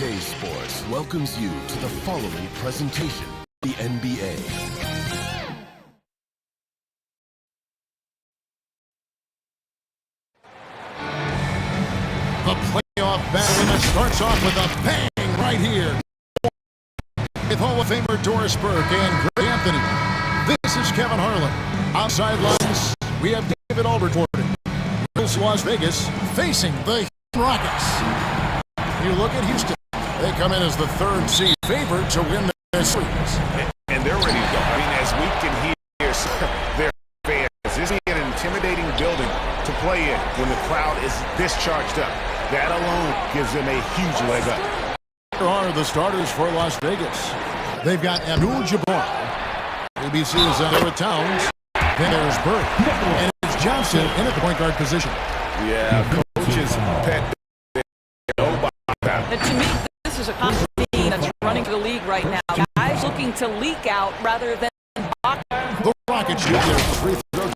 2K Sports welcomes you to the following presentation, the NBA. The playoff battle that starts off with a bang right here. With Hall of Famer Doris Burke and Greg Anthony. This is Kevin Harlan. Outside lines, we have David Albert reporting. Las Vegas facing the Rockets. You look at Houston. They come in as the third seed favored to win their series. And they're ready to go. I mean, as we can hear their fans, this is an intimidating building to play in when the crowd is this charged up. That alone gives them a huge leg up. Here are the starters for Las Vegas. They've got Abdul-Jabbar. ABC's Derek Towns. Then there's Burke. And it's Johnson in at the point guard position. Yeah, coach's pet. And to me, this is a common theme that's running through the league right now. Guys looking to leak out rather than box. The Rockets shoot their free throw.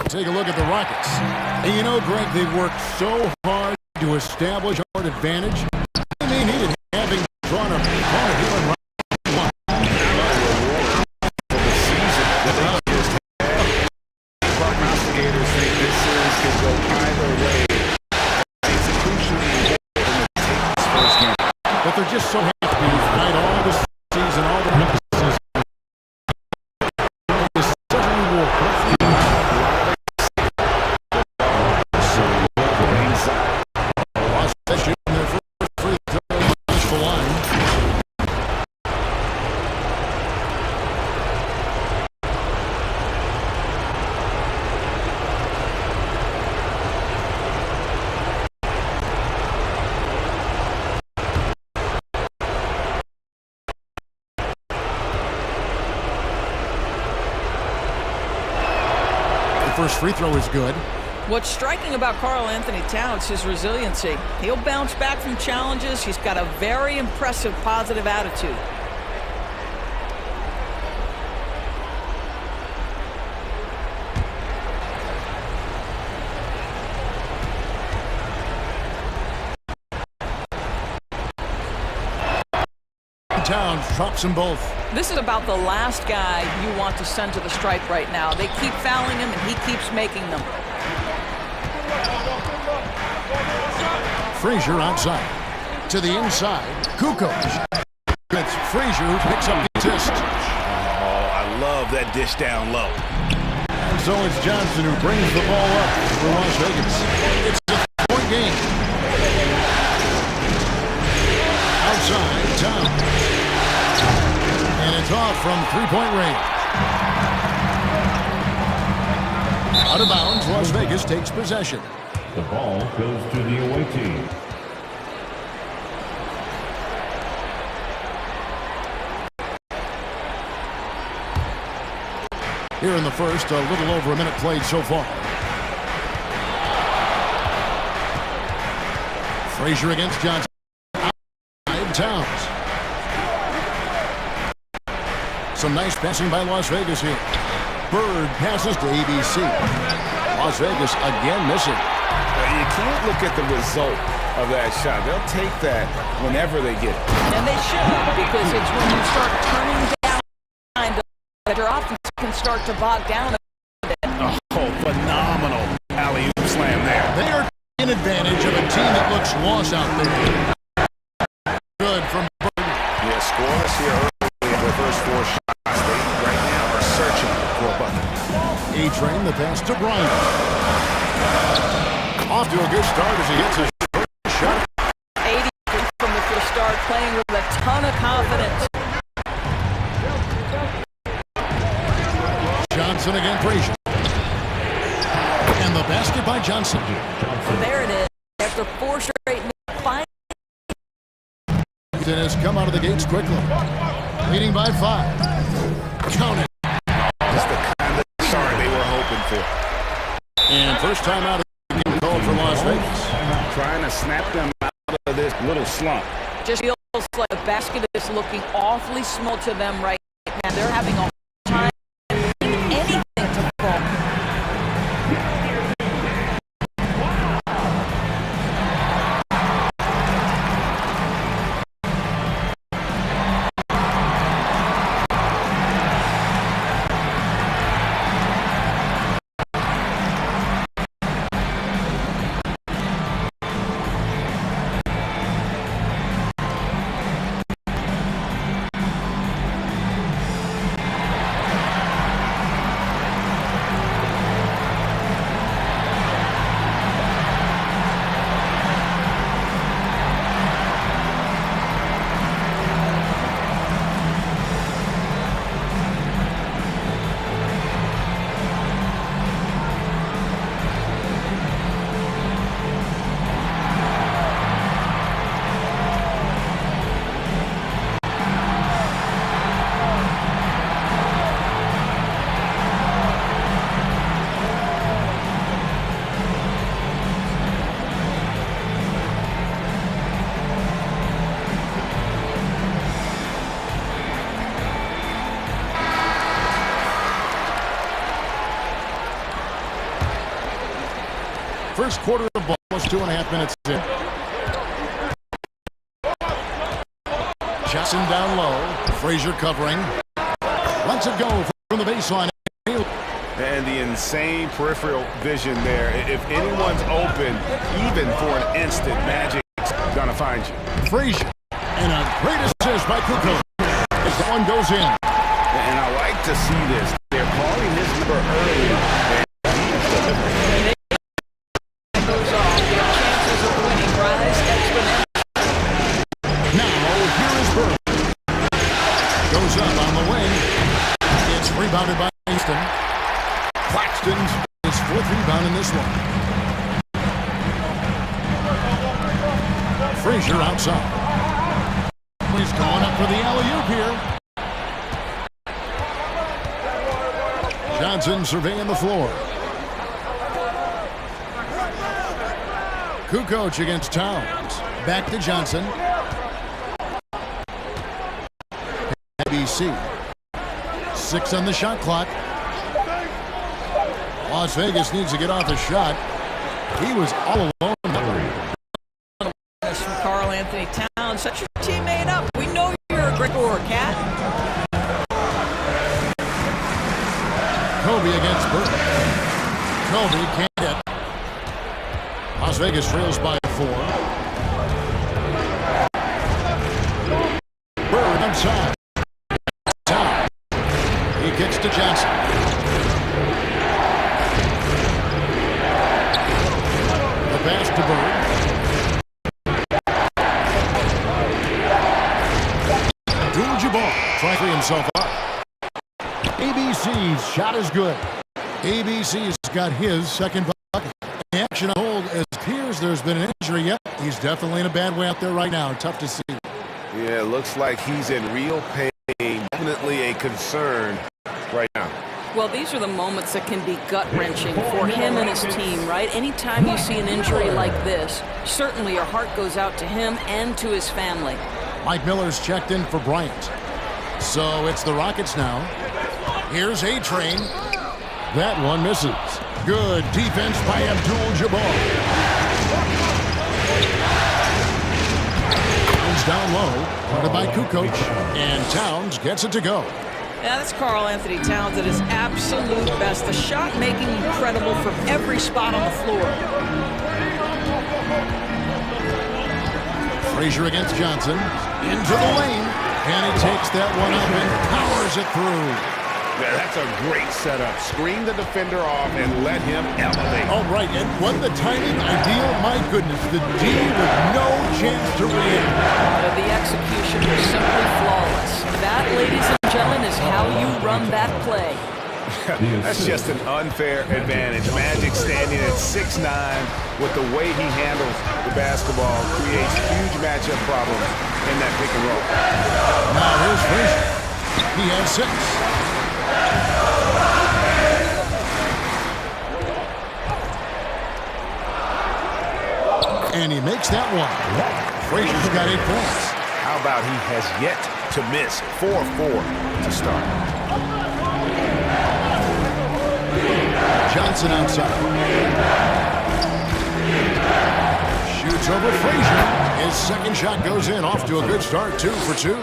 Take a look at the Rockets. And you know, Greg, they've worked so hard to establish hard advantage. I mean, he didn't having drawn a corner here in round Prognosticators think this series could go either way. It's crucially important to take this first game. but they're just so happy tonight all the season, all the season. It's such a reward. First free throw is good. What's striking about Karl Anthony Towns is his resiliency. He'll bounce back from challenges. He's got a very impressive positive attitude. Towns drops them both. This is about the last guy you want to send to the stripe right now. They keep fouling him, and he keeps making them. Frazier outside. To the inside. Kukoc. It's Frazier who picks up the assist. Oh, I love that dish down low. And so it's Johnson who brings the ball up for Las Vegas. It's a point game. Outside, Towns. And it's off from three-point range. Out of bounds, Las Vegas takes possession. The ball goes to the away team. Here in the first, a little over a minute played so far. Frazier against Johnson. Towns. Some nice passing by Las Vegas here. Bird passes to ABC. Las Vegas again missing. You can't look at the result of that shot. They'll take that whenever they get it. And they should, because it's when you start turning down that your offense can start to bog down a bit. Oh, phenomenal alley-oop slam there. They are taking advantage of a team that looks lost out there. Good from Bird. Yeah, scoreless here early in the first four shots. They right now are searching for a bucket. A-Train, the pass to Bryant. Off to a good start as he hits his first shot. 80 from the first start, playing with a ton of confidence. Johnson again, Frazier. And the basket by Johnson. There it is. After four straight, Johnson has come out of the gates quickly. Leading by 5. Count it. Just the kind of start they were hoping for. And first time out of the game called for Las Vegas. Trying to snap them out of this little slump. Just feels like the basket is looking awfully small to them right now. They're having a hard time getting anything to fall. First quarter of ball, almost 2.5 minutes in. Johnson down low. Frazier covering. Lets it go from the baseline. And the insane peripheral vision there. If anyone's open, even for an instant, Magic's gonna find you. Frazier. And a great assist by Kukoc. As that one goes in. And I like to see this. They're calling his number early. Goes up on the wing. It's rebounded by Easton. Claxton's his 4th rebound in this one. Frazier outside. He's going up for the alley-oop here. Johnson surveying the floor. Kukoc against Towns. Back to Johnson. ABC. 6 on the shot clock. Las Vegas needs to get off a shot. He was all alone. From Karl Anthony Towns. Set your teammate up. We know you're a great scorer, Cat. Kobe against Burke. Kobe can't hit. Las Vegas trails by 4. Bird inside. He kicks to Johnson. The pass to Bird. Abdul-Jabbar trying to free himself up. ABC's shot is good. ABC's got his second bucket. The action on hold as it appears there's been an injury. Yep, he's definitely in a bad way out there right now. Tough to see. Yeah, it looks like he's in real pain. Definitely a concern right now. Well, these are the moments that can be gut-wrenching for him and his team, right? Anytime you see an injury like this, certainly your heart goes out to him and to his family. Mike Miller's checked in for Bryant. So it's the Rockets now. Here's A-Train. That one misses. Good defense by Abdul-Jabbar. Comes down low. Guarded by Kukoc. And Towns gets it to go. Yeah, that's Karl Anthony Towns at his absolute best. The shot making incredible from every spot on the floor. Frazier against Johnson. Into the lane. And he takes that one up and powers it through. Yeah, that's a great setup. Screen the defender off and let him elevate. All right, and what the timing ideal. My goodness, the D with no chance to react. The execution was simply flawless. That, ladies and gentlemen, is how you run that play. That's just an unfair advantage. Magic standing at 6'9", with the way he handles the basketball, creates huge matchup problems in that pick and roll. Now here's Frazier. He has 6. And he makes that one. Frazier's got 8 points. How about he has yet to miss? 4-4 to start. Johnson outside. Shoots over Frazier. His second shot goes in. Off to a good start. 2 for 2.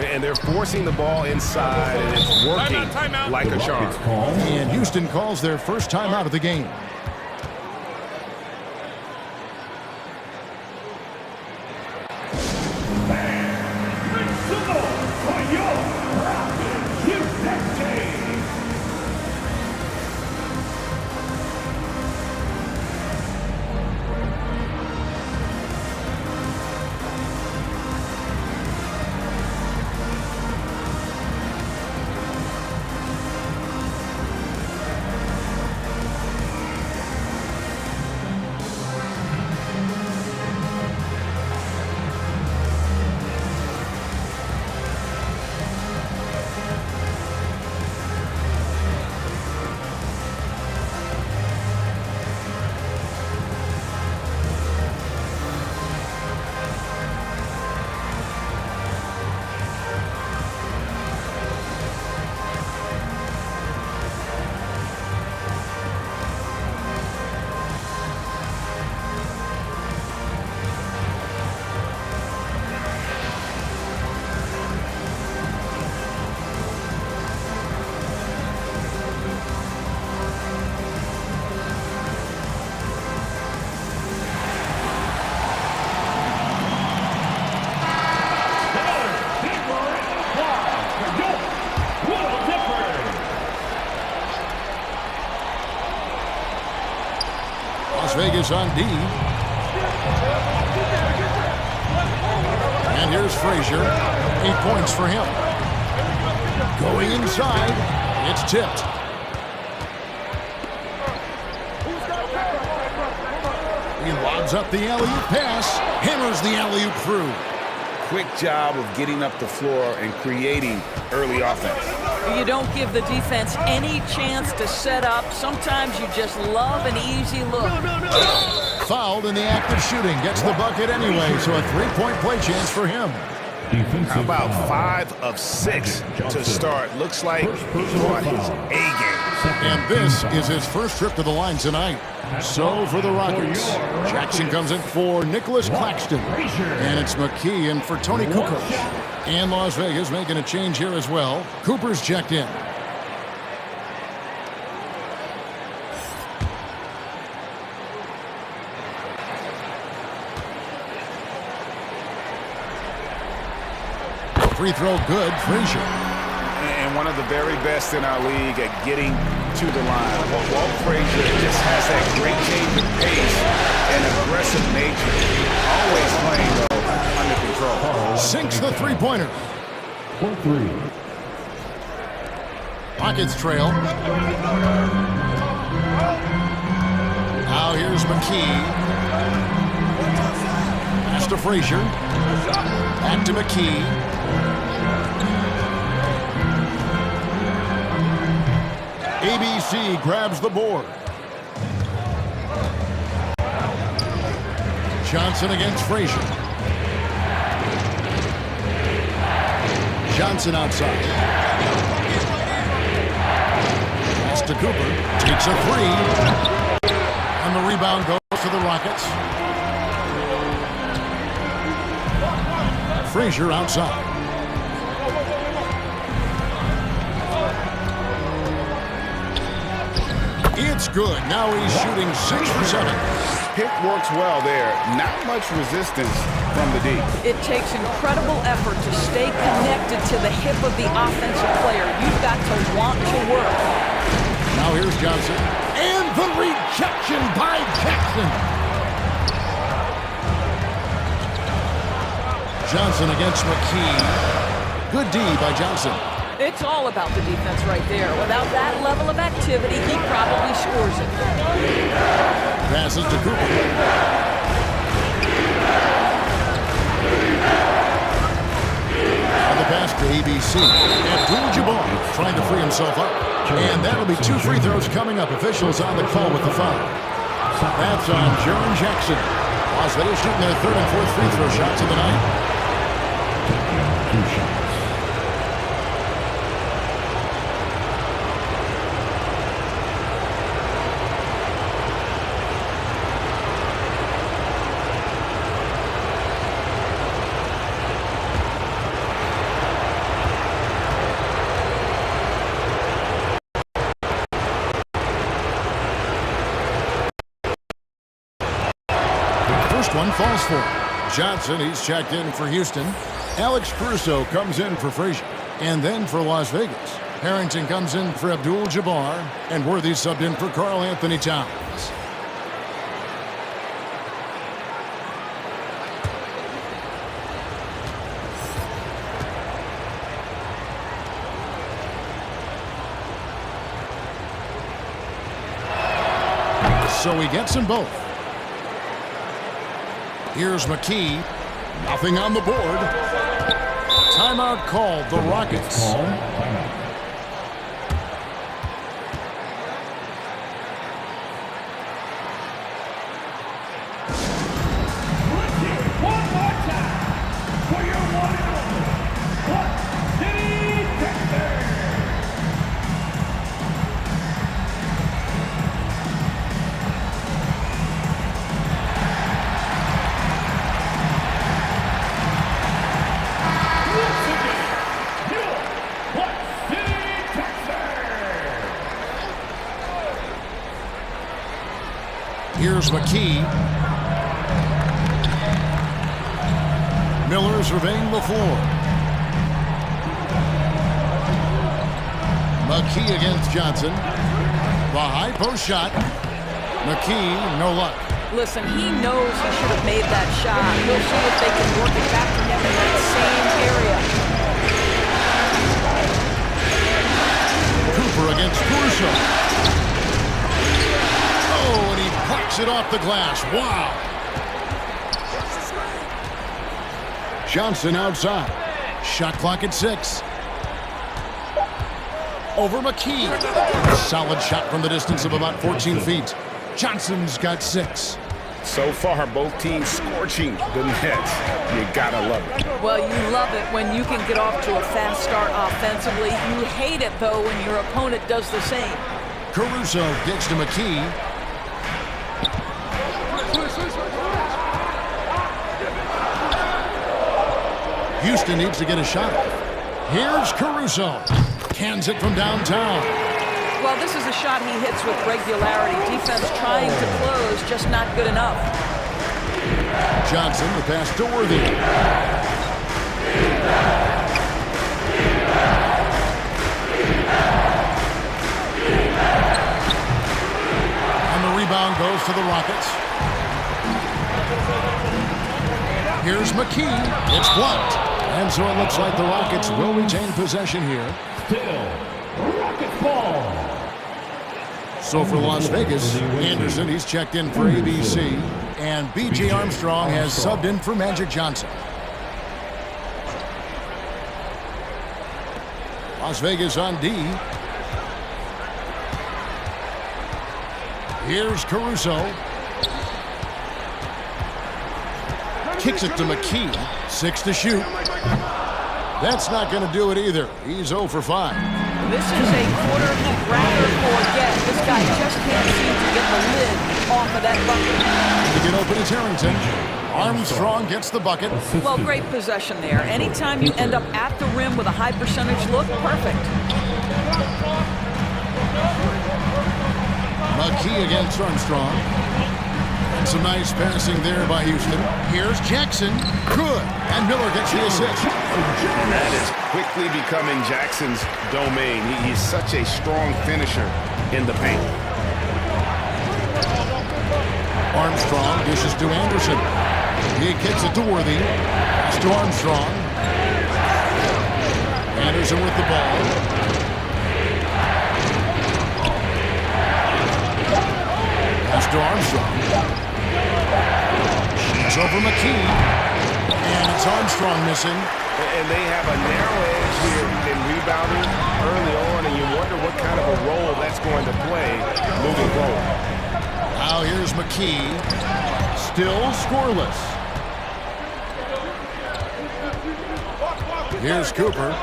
And they're forcing the ball inside, and it's working like a charm. And Houston calls their first timeout of the game. Las Vegas on D. And here's Frazier. 8 points for him. Going inside. It's tipped. He lobs up the alley-oop pass. Hammers the alley-oop through. Quick job of getting up the floor and creating early offense. You don't give the defense any chance to set up. Sometimes you just love an easy look. Fouled in the act of shooting. Gets the bucket anyway, so a 3-point play chance for him. How about 5 of 6 to start? Looks like he brought his A game. And this is his first trip to the line tonight. So for the Rockets, Jackson comes in for Nicholas Claxton. And it's McKee in for Tony Kukoc. And Las Vegas making a change here as well. Cooper's checked in. Free throw good, Frazier. And one of the very best in our league at getting to the line. Walt Frazier just has that great change of pace and aggressive nature. Always playing, though, under control. Sinks the three-pointer. 4-3. Rockets trail. Now here's McKee. Pass to Frazier. Back to McKee. ABC grabs the board. Johnson against Frazier. Johnson outside. Pass to Cooper. Takes a three. And the rebound goes to the Rockets. Frazier outside. It's good. Now he's shooting 6 for 7. Pick works well there. Not much resistance from the D. It takes incredible effort to stay connected to the hip of the offensive player. You've got to want to work. Now here's Johnson. And the rejection by Jackson. Johnson against McKee. Good D by Johnson. It's all about the defense right there. Without that level of activity, he probably scores it. Passes to Cooper. On the pass to ABC. Abdul-Jabbar trying to free himself up. And that'll be 2 free throws coming up. Officials on the call with the foul. That's on Jaren Jackson. Las Vegas shooting their 3rd and 4th free throw shots of the night. Taking 2 shots. One falls for him. Johnson, he's checked in for Houston. Alex Caruso comes in for Frazier. And then for Las Vegas, Harrington comes in for Abdul-Jabbar. And Worthy subbed in for Karl Anthony Towns. So he gets them both. Here's McKee. Nothing on the board. Timeout called, the Rockets. Timeout. One more time for your one and only Clutch City Texans. Here's McKee. Miller surveying the floor. McKee against Johnson. The high post shot. McKee, no luck. Listen, he knows he should have made that shot. We'll see if they can work it back to him in that same area. Cooper against Caruso. Oh, and he plucks it off the glass. Wow. Johnson outside. Shot clock at 6. Over McKee. Solid shot from the distance of about 14 feet. Johnson's got 6. So far, both teams scorching the Nets. You gotta love it. Well, you love it when you can get off to a fast start offensively. You hate it, though, when your opponent does the same. Caruso gets to McKee. Houston needs to get a shot off. Here's Caruso. Cans it from downtown. Well, this is a shot he hits with regularity. Defense trying to close, just not good enough. Johnson, the pass to Worthy. And the rebound goes to the Rockets. Here's McKee. It's blocked. And so it looks like the Rockets will retain possession here. Still, Rockets ball. So for Las Vegas, Anderson, he's checked in for ABC. And B.J. Armstrong has subbed in for Magic Johnson. Las Vegas on D. Here's Caruso. Kicks it to McKee. 6 to shoot. That's not going to do it either. He's 0 for 5. This is a quarter he'd rather forget. This guy just can't seem to get the lid off of that bucket. To get open is Harrington. Armstrong gets the bucket. Well, great possession there. Anytime you end up at the rim with a high percentage look, perfect. McKee against Armstrong. And some nice passing there by Houston. Here's Jackson. Good. And Miller gets the assist. And that is quickly becoming Jackson's domain. He's such a strong finisher in the paint. Armstrong dishes to Anderson. He kicks it to Worthy. Pass to Armstrong. Anderson with the ball. Pass to Armstrong. She's over McKee. And it's Armstrong missing. And they have a narrow edge here in rebounding early on, and you wonder what kind of a role that's going to play moving forward. Now here's McKee. Still scoreless. Here's Cooper.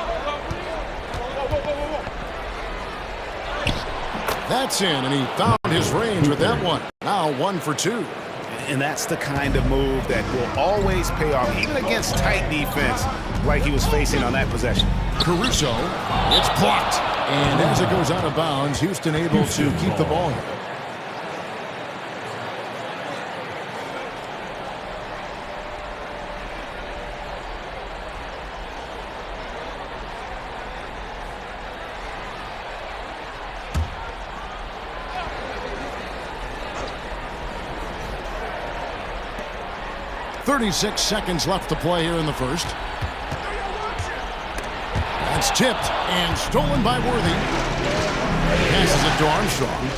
That's in, and he found his range with that one. Now 1 for 2. And that's the kind of move that will always pay off, even against tight defense like he was facing on that possession. Caruso, it's blocked. And as it goes out of bounds, Houston able to keep the ball here. .36 seconds left to play here in the first. That's tipped and stolen by Worthy. Passes it to Armstrong.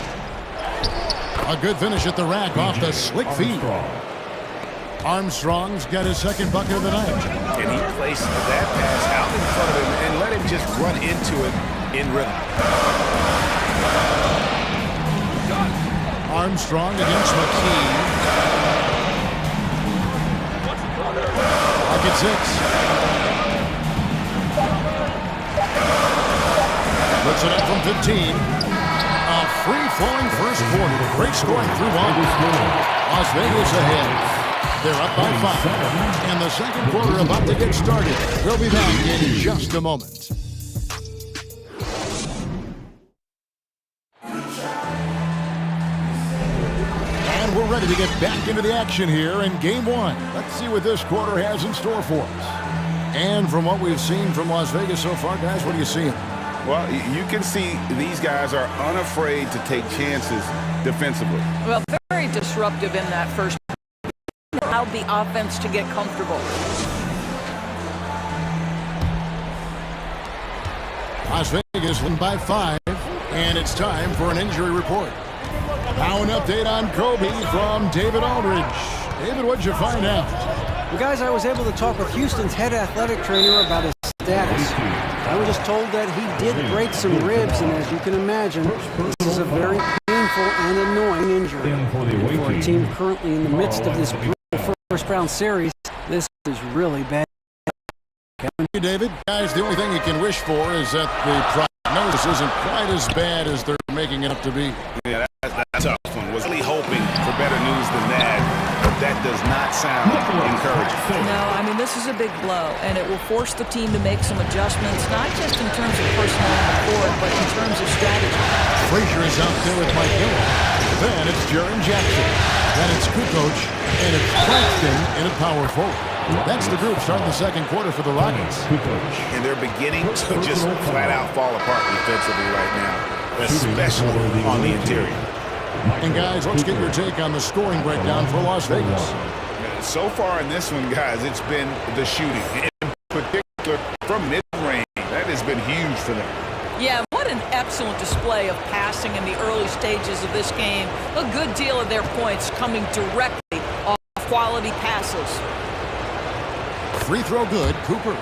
A good finish at the rack off the slick feed. Armstrong's got his second bucket of the night. And he placed that pass out in front of him and let him just run into it in rhythm. Armstrong against McKee. Bucket 6. Puts it up from 15. A free-flowing first quarter. Great scoring through one. Las Vegas ahead. They're up by 5. And the second quarter about to get started. We'll be back in just a moment. And we're ready to get back into the action here in Game 1. Let's see what this quarter has in store for us. And from what we've seen from Las Vegas so far, guys, what are you seeing? Well, you can see these guys are unafraid to take chances defensively. Well, very disruptive in that first. Allowed the offense to get comfortable. Las Vegas win by 5, and it's time for an injury report. Now an update on Kobe from David Aldridge. David, what'd you find out? Well, guys, I was able to talk with Houston's head athletic trainer about his status. I was just told that he did break some ribs, and as you can imagine, this is a very painful and annoying injury. And for a team currently in the midst of this brutal first-round series, this is really bad. Kevin? Hey, David. Guys, the only thing you can wish for is that the prognosis isn't quite as bad as they're making it up to be. Yeah, that's a tough one. Was really hoping for better news than that, but that does not sound encouraging. No, I mean, this is a big blow, and it will force the team to make some adjustments, not just in terms of personnel on the court, but in terms of strategy. Frazier is out there with Mike Hill. Then it's Jaren Jackson. Then it's Kukoc, and it's Claxton in a power forward. That's the group starting the second quarter for the Rockets. And they're beginning to just flat-out fall apart defensively right now, especially on the interior. And guys, let's get your take on the scoring breakdown for Las Vegas. So far in this one, guys, it's been the shooting, in particular from mid-range. That has been huge for them. Yeah, what an excellent display of passing in the early stages of this game. A good deal of their points coming directly off quality passes. Free throw good, Cooper.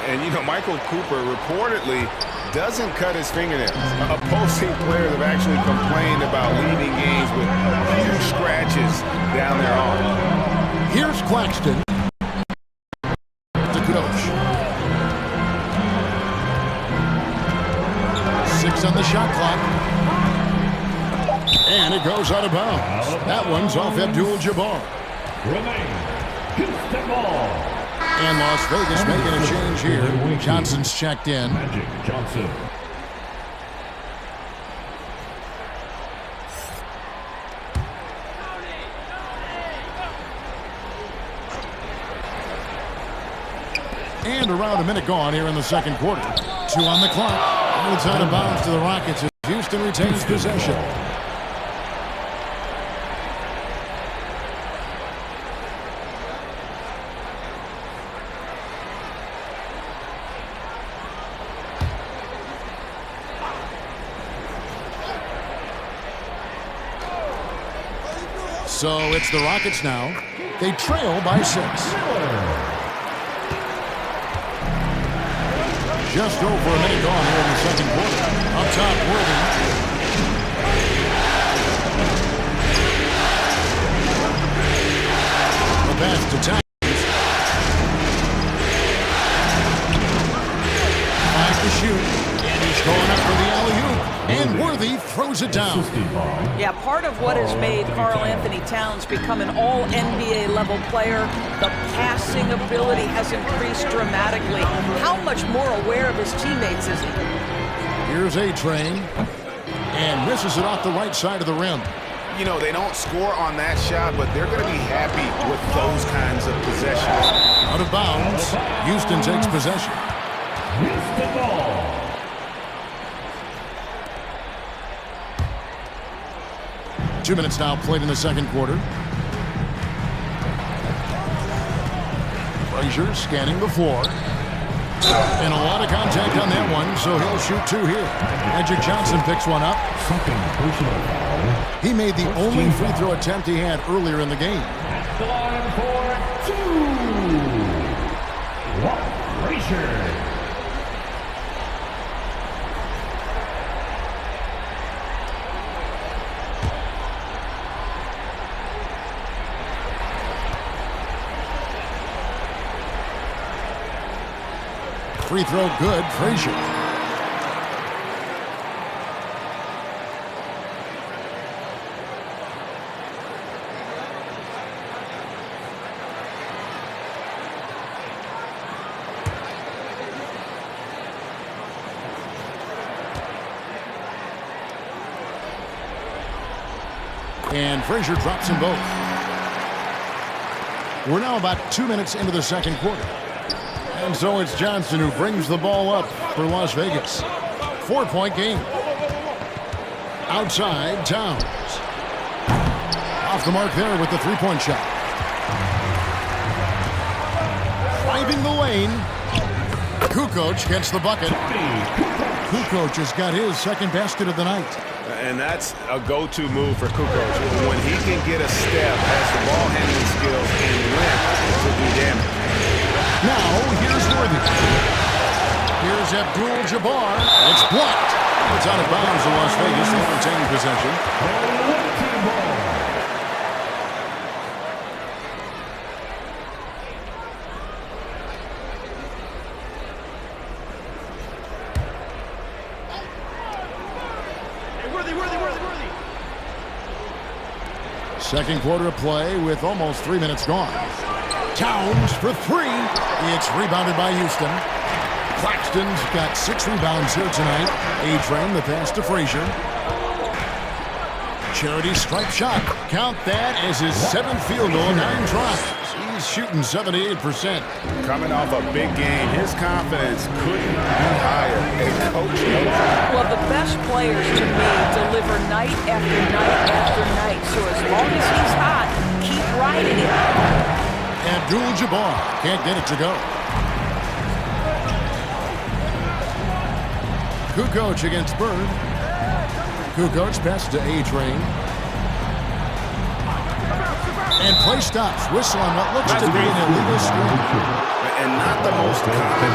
And, you know, Michael Cooper reportedly doesn't cut his fingernails. Opposing players have actually complained about leaving games with huge scratches down their arm. Here's Claxton. To Kukoc. 6 on the shot clock. And it goes out of bounds. That one's off Abdul-Jabbar. Houston ball. And Las Vegas making a change here. Johnson's checked in. Magic Johnson. And around a minute gone here in the second quarter. 2 on the clock. And it's out of bounds to the Rockets as Houston retains possession. So it's the Rockets now. They trail by 6. Just over a minute gone here in the second quarter. Up top, Worthy. The pass to Towns. 5 to shoot. And he's going up for the alley-oop. And Worthy throws it down. Yeah, part of what has made Karl Anthony Towns become an all-NBA level player, the passing ability has increased dramatically. How much more aware of his teammates is he? Here's A-Train. And misses it off the right side of the rim. You know, they don't score on that shot, but they're going to be happy with those kinds of possessions. Out of bounds. Houston takes possession. Houston ball. 2 minutes now played in the second quarter. Frazier scanning the floor. And a lot of contact on that one, so he'll shoot 2 here. Magic Johnson picks one up. Second personal foul. He made the only free throw attempt he had earlier in the game. At the line for 2. Walt Frazier. Free throw good, Frazier. And Frazier drops them both. We're now about 2 minutes into the second quarter. And so it's Johnson who brings the ball up for Las Vegas. 4-point game. Outside, Towns. Off the mark there with the three-point shot. Driving the lane. Kukoc gets the bucket. Kukoc has got his second basket of the night. And that's a go-to move for Kukoc. When he can get a step, has the ball handling skills, and length to do damage. Now, here's Worthy. Here's Abdul-Jabbar. It's blocked. It's out of bounds in Las Vegas. They retain possession. Second quarter of play with almost 3 minutes gone. Towns for 3. It's rebounded by Houston. Claxton's got 6 rebounds here tonight. A-Train, the pass to Frazier. Charity stripe shot. Count that as his 7th field goal in 9 tries. He's shooting 78%. Coming off a big game, his confidence couldn't be higher. And coach knows it. Well, the best players to me deliver night after night after night. So as long as he's hot, keep riding it. Abdul-Jabbar can't get it to go. Kukoc against Bird. Kukoc passes to A-Train. And play stops. Whistle on what looks to be an illegal screen. And not the most common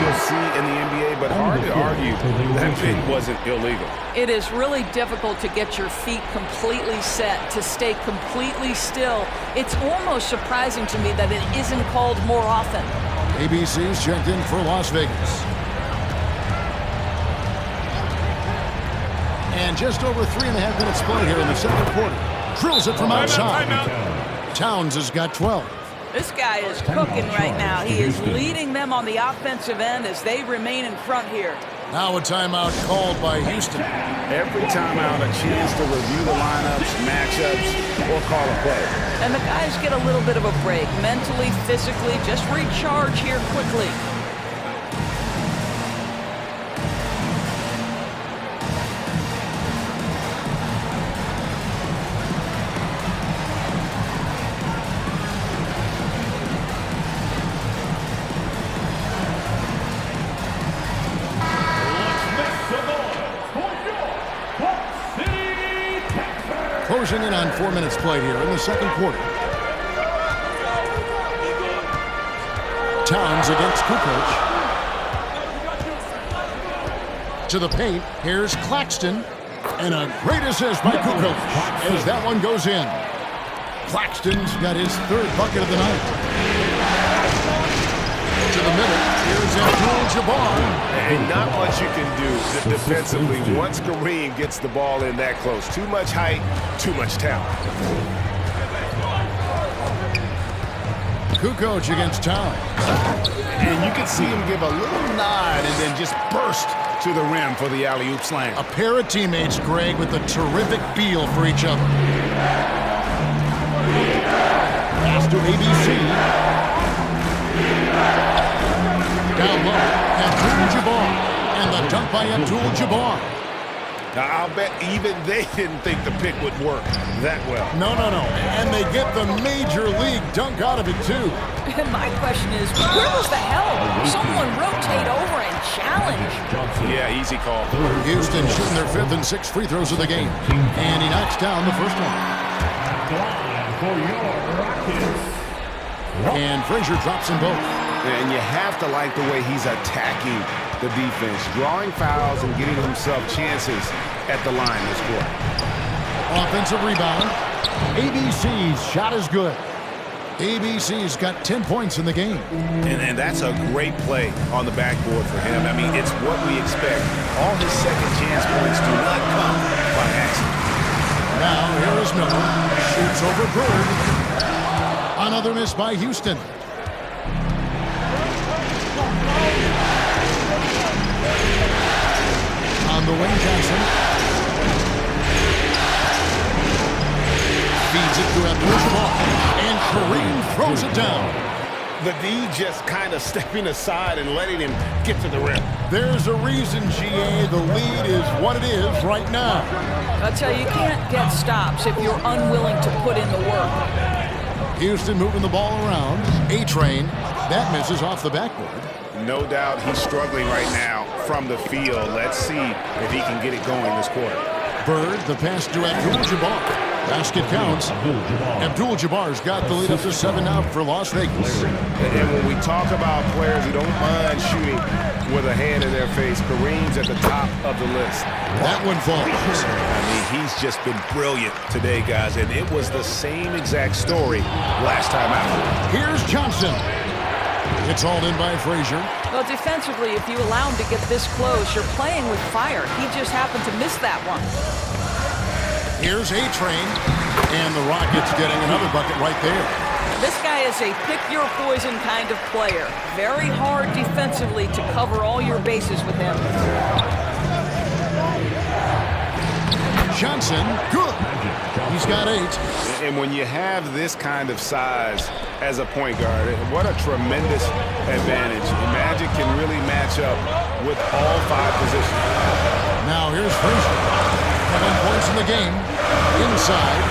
you'll see in the NBA, but hard to argue that it wasn't illegal. It is really difficult to get your feet completely set, to stay completely still. It's almost surprising to me that it isn't called more often. ABC's checked in for Las Vegas. And just over 3.5 minutes play here in the second quarter. Drills it from outside. Towns has got 12. This guy is cooking right now. He is leading them on the offensive end as they remain in front here. Now a timeout called by Houston. Every timeout, a chance to review the lineups, matchups, or call a play. And the guys get a little bit of a break, mentally, physically, just recharge here quickly. Closing in on 4 minutes played here in the second quarter. Towns against Kukoc. To the paint, here's Claxton. And a great assist by Kukoc as that one goes in. Claxton's got his third bucket of the night. To the middle, here's Abdul-Jabbar. And not much you can do defensively once Kareem gets the ball in that close. Too much height, too much talent. Kukoc against Towns. And you can see him give a little nod and then just burst to the rim for the alley-oop slam. A pair of teammates, Greg, with a terrific feel for each other. Pass to ABC. Down low, Abdul-Jabbar. And the dunk by Abdul-Jabbar. Now, I'll bet even they didn't think the pick would work that well. No. And they get the major league dunk out of it, too. And my question is, where was the help? Someone rotate over and challenge. Yeah, easy call. Houston shooting their 5th and 6th free throws of the game. And he knocks down the first one. For your Rockets. And Frazier drops them both. And you have to like the way he's attacking the defense, drawing fouls and getting himself chances at the line this quarter. Offensive rebound. ABC's shot is good. ABC's got 10 points in the game. And that's a great play on the backboard for him. I mean, it's what we expect. All his second chance points do not come by accident. Now, here is Miller. Shoots over Bird. Another miss by Houston. On the wing, Johnson. Feeds it to Abdul-Jabbar. And Kareem throws it down. The D just kind of stepping aside and letting him get to the rim. There's a reason, GA, the lead is what it is right now. I'll tell you, you can't get stops if you're unwilling to put in the work. Houston moving the ball around. A-Train. That misses off the backboard. No doubt he's struggling right now from the field. Let's see if he can get it going this quarter. Bird, the pass to Abdul-Jabbar. Basket counts. Abdul-Jabbar's got the lead up to 7 now for Las Vegas. And when we talk about players who don't mind shooting with a hand in their face, Kareem's at the top of the list. That one falls. I mean, he's just been brilliant today, guys, and it was the same exact story last time out. Here's Johnson. It's hauled in by Frazier. Well, defensively, if you allow him to get this close, you're playing with fire. He just happened to miss that one. Here's A-Train. And the Rockets getting another bucket right there. This guy is a pick-your-poison kind of player. Very hard defensively to cover all your bases with him. Johnson, good. He's got 8. And when you have this kind of size as a point guard, what a tremendous advantage. Magic can really match up with all 5 positions. Now here's Frazier. 7 points in the game. Inside.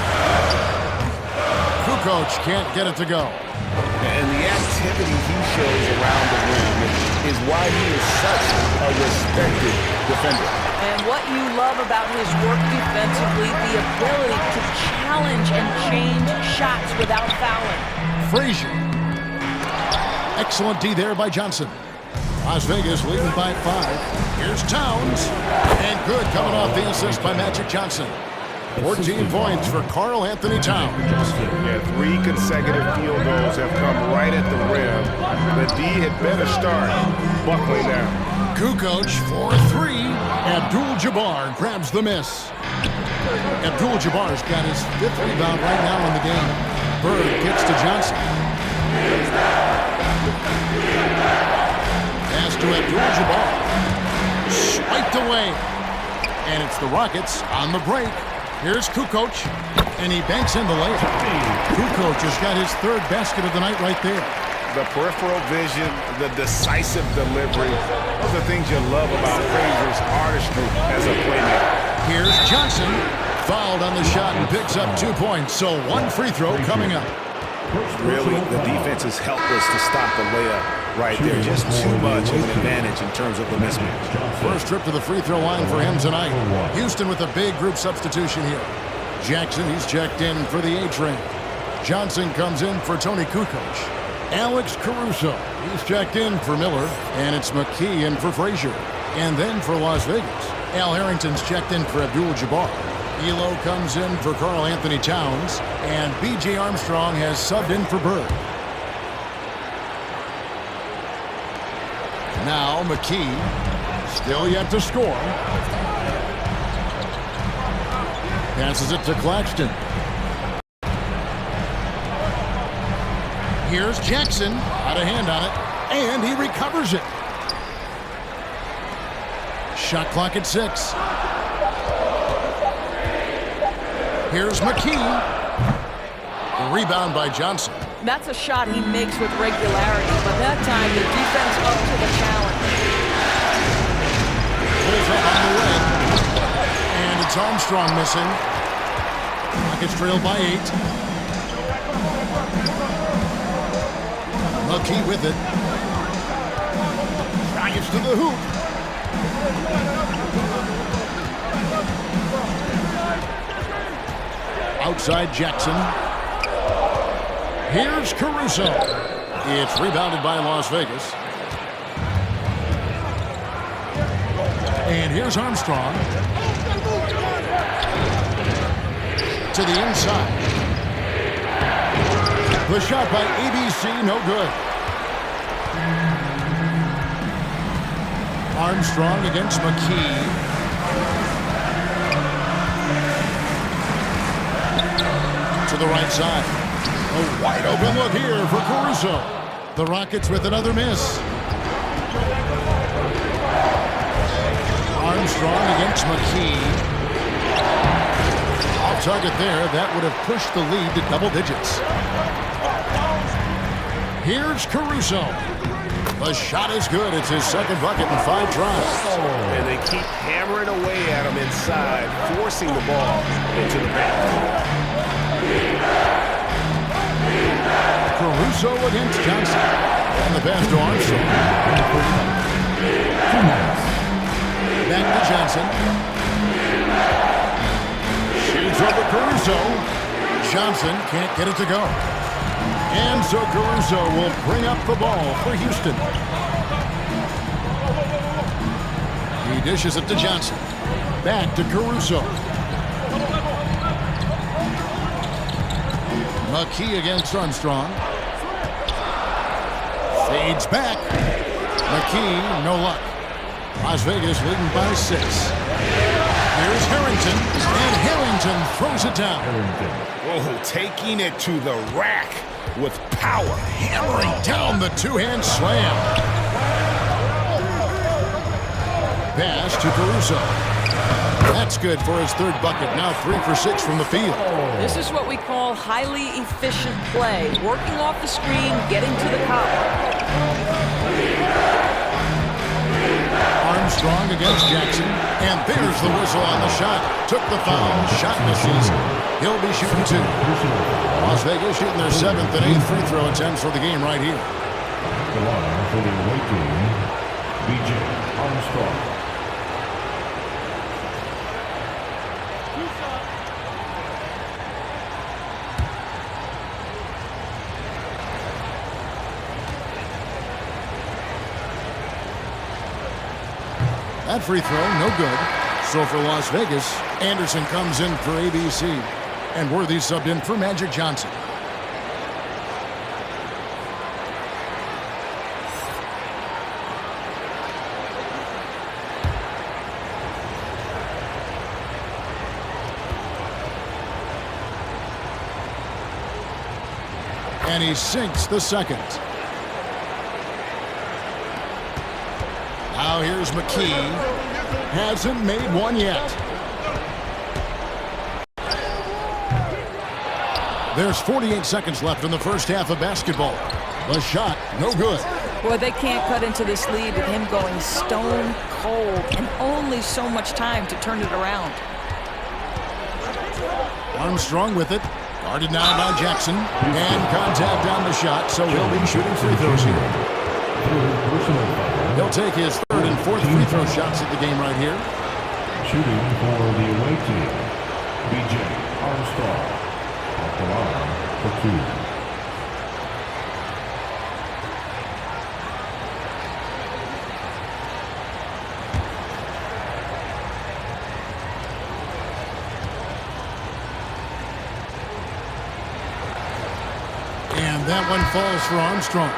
Kukoc can't get it to go. And the activity he shows around the rim is why he is such a respected defender. And what you love about his work defensively, the ability to challenge and change shots without fouling. Frazier. Excellent D there by Johnson. Las Vegas leading by 5. Here's Towns. And good coming off the assist by Magic Johnson. 14 points for Karl Anthony Towns. Yeah, 3 consecutive field goals have come right at the rim. The D had better start buckling down. Kukoc for 3. Abdul-Jabbar grabs the miss. Abdul-Jabbar's got his 5th rebound right now in the game. Bird gets to Johnson. Pass to Abdul-Jabbar. Swiped away. And it's the Rockets on the break. Here's Kukoc, and he banks in the layup. Kukoc has got his 3rd basket of the night right there. The peripheral vision, the decisive delivery, those are things you love about Frazier's artistry as a playmaker. Here's Johnson, fouled on the shot and picks up 2 points, so 1 free throw coming up. Really, the defense is helpless to stop the layup right there. Just too much of an advantage in terms of the mismatch. First trip to the free throw line for him tonight. Houston with a big group substitution here. Jackson, he's checked in for the A-Train. Johnson comes in for Tony Kukoc. Alex Caruso, he's checked in for Miller. And it's McKee in for Frazier. And then for Las Vegas, Al Harrington's checked in for Abdul-Jabbar. Elo comes in for Karl Anthony Towns. And B.J. Armstrong has subbed in for Bird. Now McKee, still yet to score. Passes it to Claxton. Here's Jackson, out of hand on it, and he recovers it. Shot clock at 6. Here's McKee. Rebound by Johnson. That's a shot he makes with regularity, but that time the defense up to the challenge. Pulls up on the wing. And it's Armstrong missing. Rockets trailed by 8. McKee with it. Drives to the hoop. Outside Jackson. Here's Caruso. It's rebounded by Las Vegas. And here's Armstrong. To the inside. The shot by ABC, no good. Armstrong against McKee. To the right side. A wide open look here for Caruso. The Rockets with another miss. Armstrong against McKee. Off target there. That would have pushed the lead to double digits. Here's Caruso. The shot is good. It's his second bucket in 5 tries. And they keep hammering away at him inside, forcing the ball into the paint. Caruso against Johnson. And the pass to Armstrong. Back to Johnson. Shoots over Caruso. Johnson can't get it to go. And so Caruso will bring up the ball for Houston. He dishes it to Johnson. Back to Caruso. McKee against Armstrong. Fades back. McKee, no luck. Las Vegas leading by 6. Here's Harrington, and Harrington throws it down. Oh, taking it to the rack with power. Hammering down the two-hand slam. Pass to Caruso. That's good for his 3rd bucket. Now 3 for 6 from the field. This is what we call highly efficient play. Working off the screen, getting to the cup. Armstrong against Jackson. And there's the whistle on the shot. Took the foul. Shot misses. He'll be shooting 2. Las Vegas shooting their 7th and 8th free throw attempts for the game right here. The line for the away team, B.J. Armstrong. That free throw, no good. So for Las Vegas, Anderson comes in for ABC. And Worthy subbed in for Magic Johnson. And he sinks the second. Now here's McKee. Hasn't made one yet. There's 48 seconds left in the first half of basketball. The shot, no good. Boy, they can't cut into this lead with him going stone cold and only so much time to turn it around. Armstrong with it. Guarded now by Jackson. And contact on the shot, so he'll be shooting free throws here. He'll take his 3rd and 4th free throw shots at the game right here. Shooting for the away team, B.J. Armstrong. Armstrong at the line for 2. And that one falls for Armstrong.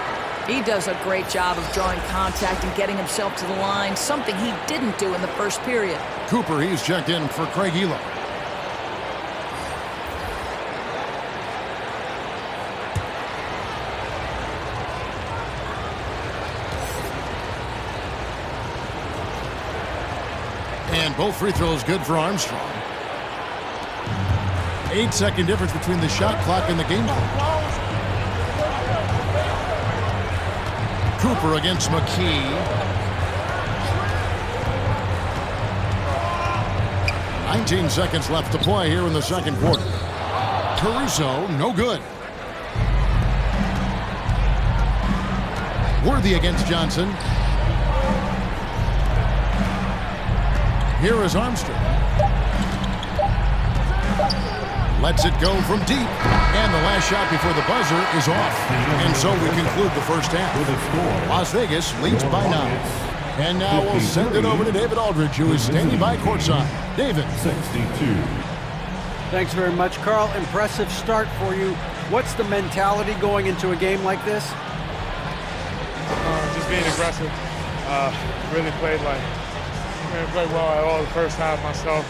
He does a great job of drawing contact and getting himself to the line, something he didn't do in the first period. Cooper, he's checked in for Craig Elo. And both free throws good for Armstrong. 8-second difference between the shot clock and the game clock. Cooper against McKee. 19 seconds left to play here in the second quarter. Caruso, no good. Worthy against Johnson. Here is Armstrong. Lets it go from deep. And the last shot before the buzzer is off. And so we conclude the first half. Las Vegas leads by 9. And now we'll send it over to David Aldridge, who is standing by courtside. David. 62. Thanks very much, Carl. Impressive start for you. What's the mentality going into a game like this? Just being aggressive. Really played well at all the first half myself.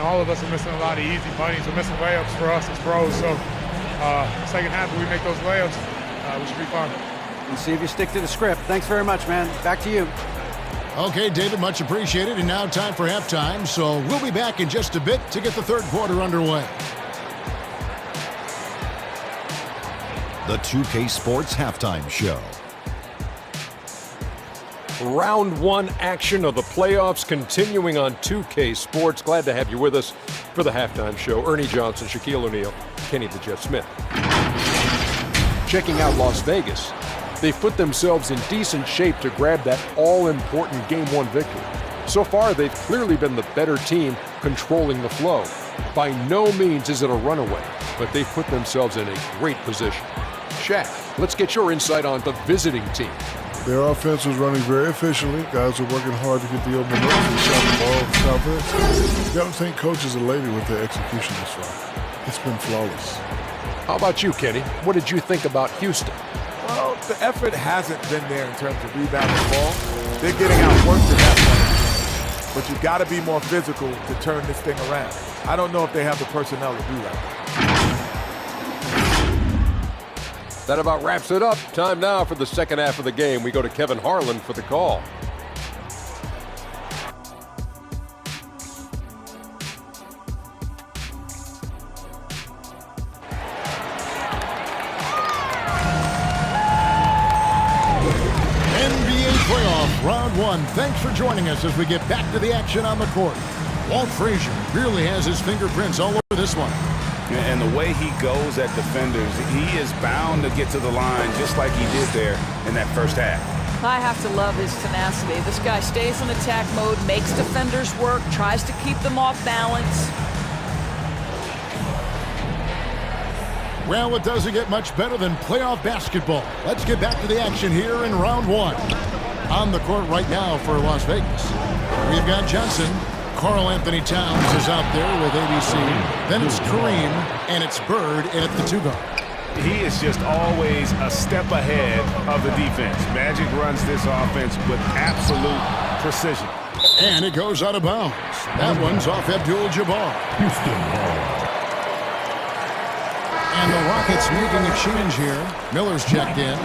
All of us are missing a lot of easy bunnies. We're missing layups for us as pros. So second half, if we make those layups, we should be fine. And see if you stick to the script. Thanks very much, man. Back to you. Okay, David, much appreciated. And now time for halftime. So we'll be back in just a bit to get the third quarter underway. The 2K Sports Halftime Show. Round 1 action of the playoffs continuing on 2K Sports. Glad to have you with us for the halftime show. Ernie Johnson, Shaquille O'Neal, Kenny the Jet Smith. Checking out Las Vegas. They've put themselves in decent shape to grab that all-important Game 1 victory. So far, they've clearly been the better team controlling the flow. By no means is it a runaway, but they've put themselves in a great position. Shaq, let's get your insight on the visiting team. Their offense was running very efficiently. Guys are working hard to get the open looks and shot the ball to Southwest. You don't think coaches are lady with their execution this far. It's been flawless. How about you, Kenny? What did you think about Houston? Well, the effort hasn't been there in terms of rebounding the ball. They're getting outworked in that point. But you've got to be more physical to turn this thing around. I don't know if they have the personnel to do that. That about wraps it up. Time now for the second half of the game. We go to Kevin Harlan for the call. NBA playoff round 1. Thanks for joining us as we get back to the action on the court. Walt Frazier really has his fingerprints all over this one. And the way he goes at defenders, he is bound to get to the line just like he did there in that first half. I have to love his tenacity. This guy stays in attack mode, makes defenders work, tries to keep them off balance. Well, it doesn't get much better than playoff basketball. Let's get back to the action here in round 1. On the court right now for Las Vegas, we've got Johnson. Karl Anthony Towns is out there with ABC. Then it's Kareem, and it's Bird in at the 2-guard. He is just always a step ahead of the defense. Magic runs this offense with absolute precision. And it goes out of bounds. That one's off Abdul-Jabbar. Houston ball. And the Rockets making a change here. Miller's checked in.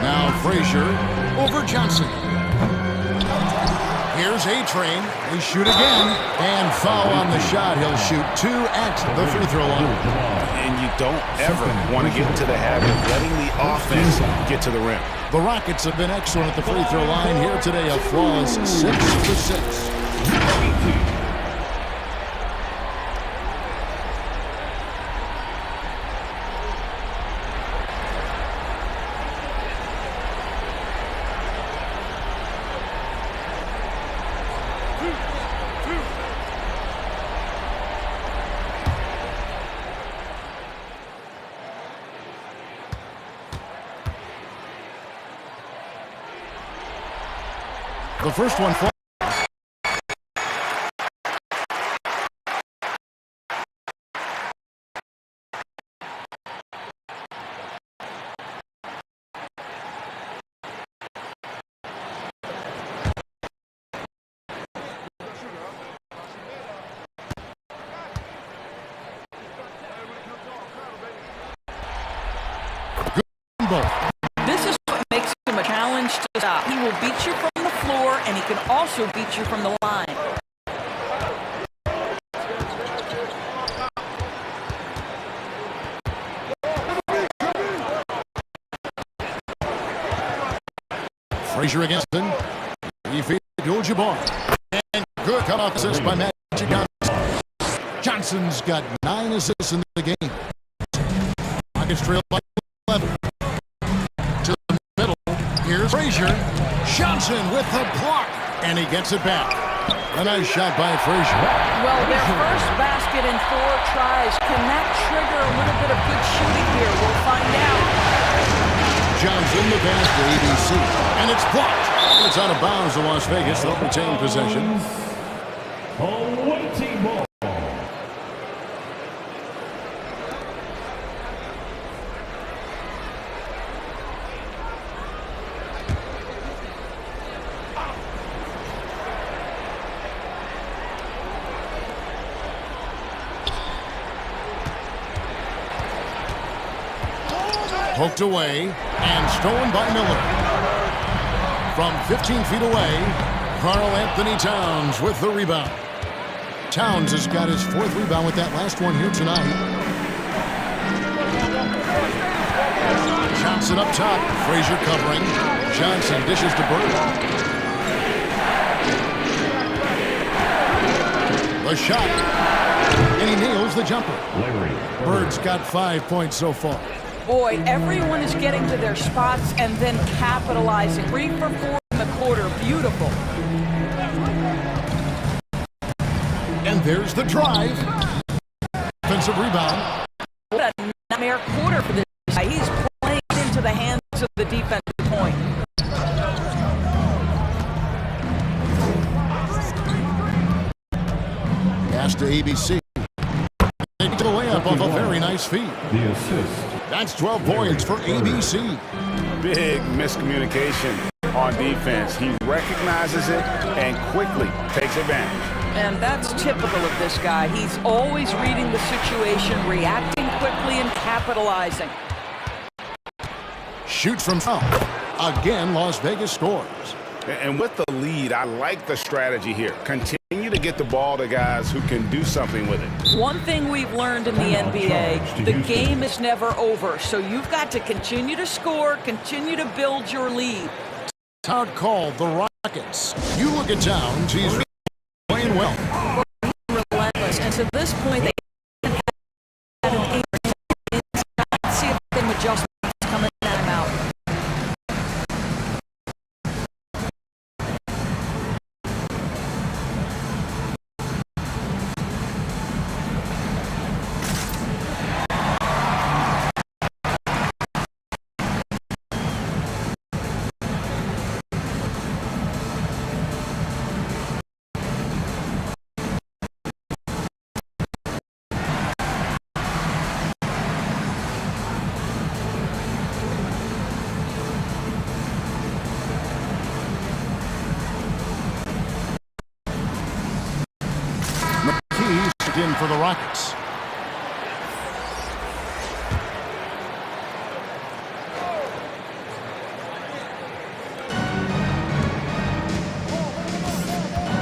Now Frazier over Johnson. Here's A-Train. They shoot again. And foul on the shot. He'll shoot 2 at the free throw line. And you don't ever want to get into the habit of letting the offense get to the rim. The Rockets have been excellent at the free throw line here today. A flawless 6 for 6. The first one for This is what makes him a challenge to stop. He will beat you from the floor, and he can also beat you from the line. Frazier against him. He feeds Abdul-Jabbar. And good cut-off assist by Magic Johnson. Johnson's got 9 assists in the game. Rockets trail by 11. To the middle. Here's Frazier. Johnson with the block. And he gets it back. A nice shot by Frazier. Well, their first basket in 4 tries. Can that trigger a little bit of good shooting here? We'll find out. Johnson, the pass to ABC. And it's blocked. It's out of bounds to Las Vegas. They'll retain possession. Awaiting ball. Poked away and stolen by Miller. From 15 feet away, Karl Anthony Towns with the rebound. Towns has got his 4th rebound with that last one here tonight. Johnson up top. Frazier covering. Johnson dishes to Bird. The shot. And he nails the jumper. Bird's got 5 points so far. Boy, everyone is getting to their spots and then capitalizing. 3 for 4 in the quarter. Beautiful. And there's the drive. Offensive rebound. What a nightmare quarter for this guy. He's playing into the hands of the defensive point. Pass to ABC. They get the layup off a very nice feed. The assist. That's 12 points for ABC. Big miscommunication on defense. He recognizes it and quickly takes advantage. And that's typical of this guy. He's always reading the situation, reacting quickly, and capitalizing. Shoots from foul. Again, Las Vegas scores. And with the lead, I like the strategy here. Continue to get the ball to guys who can do something with it. One thing we've learned in the NBA, the game is never over. So you've got to continue to score, continue to build your lead. Out called the Rockets. You look at Towns, he's playing well. Relentless. And to this point, they haven't had an 8 inside. See if they can adjust coming at him out. In for the Rockets.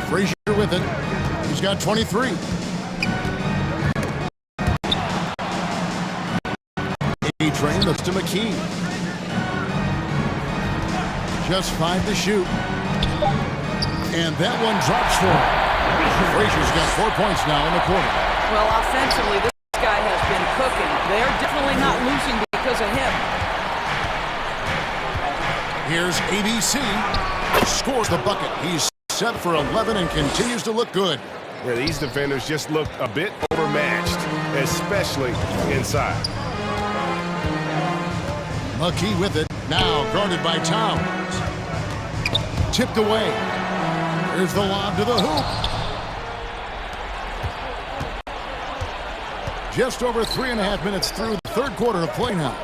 Frazier with it. He's got 23. A-Train looks to McKee. Just 5 to shoot. And that one drops for him. Frazier's got 4 points now in the quarter. Well, offensively, this guy has been cooking. They're definitely not losing because of him. Here's ABC. Scores the bucket. He's set for 11 and continues to look good. Yeah, these defenders just look a bit overmatched, especially inside. McKee with it. Now guarded by Towns. Tipped away. Here's the lob to the hoop. Just over 3.5 minutes through the third quarter of play now.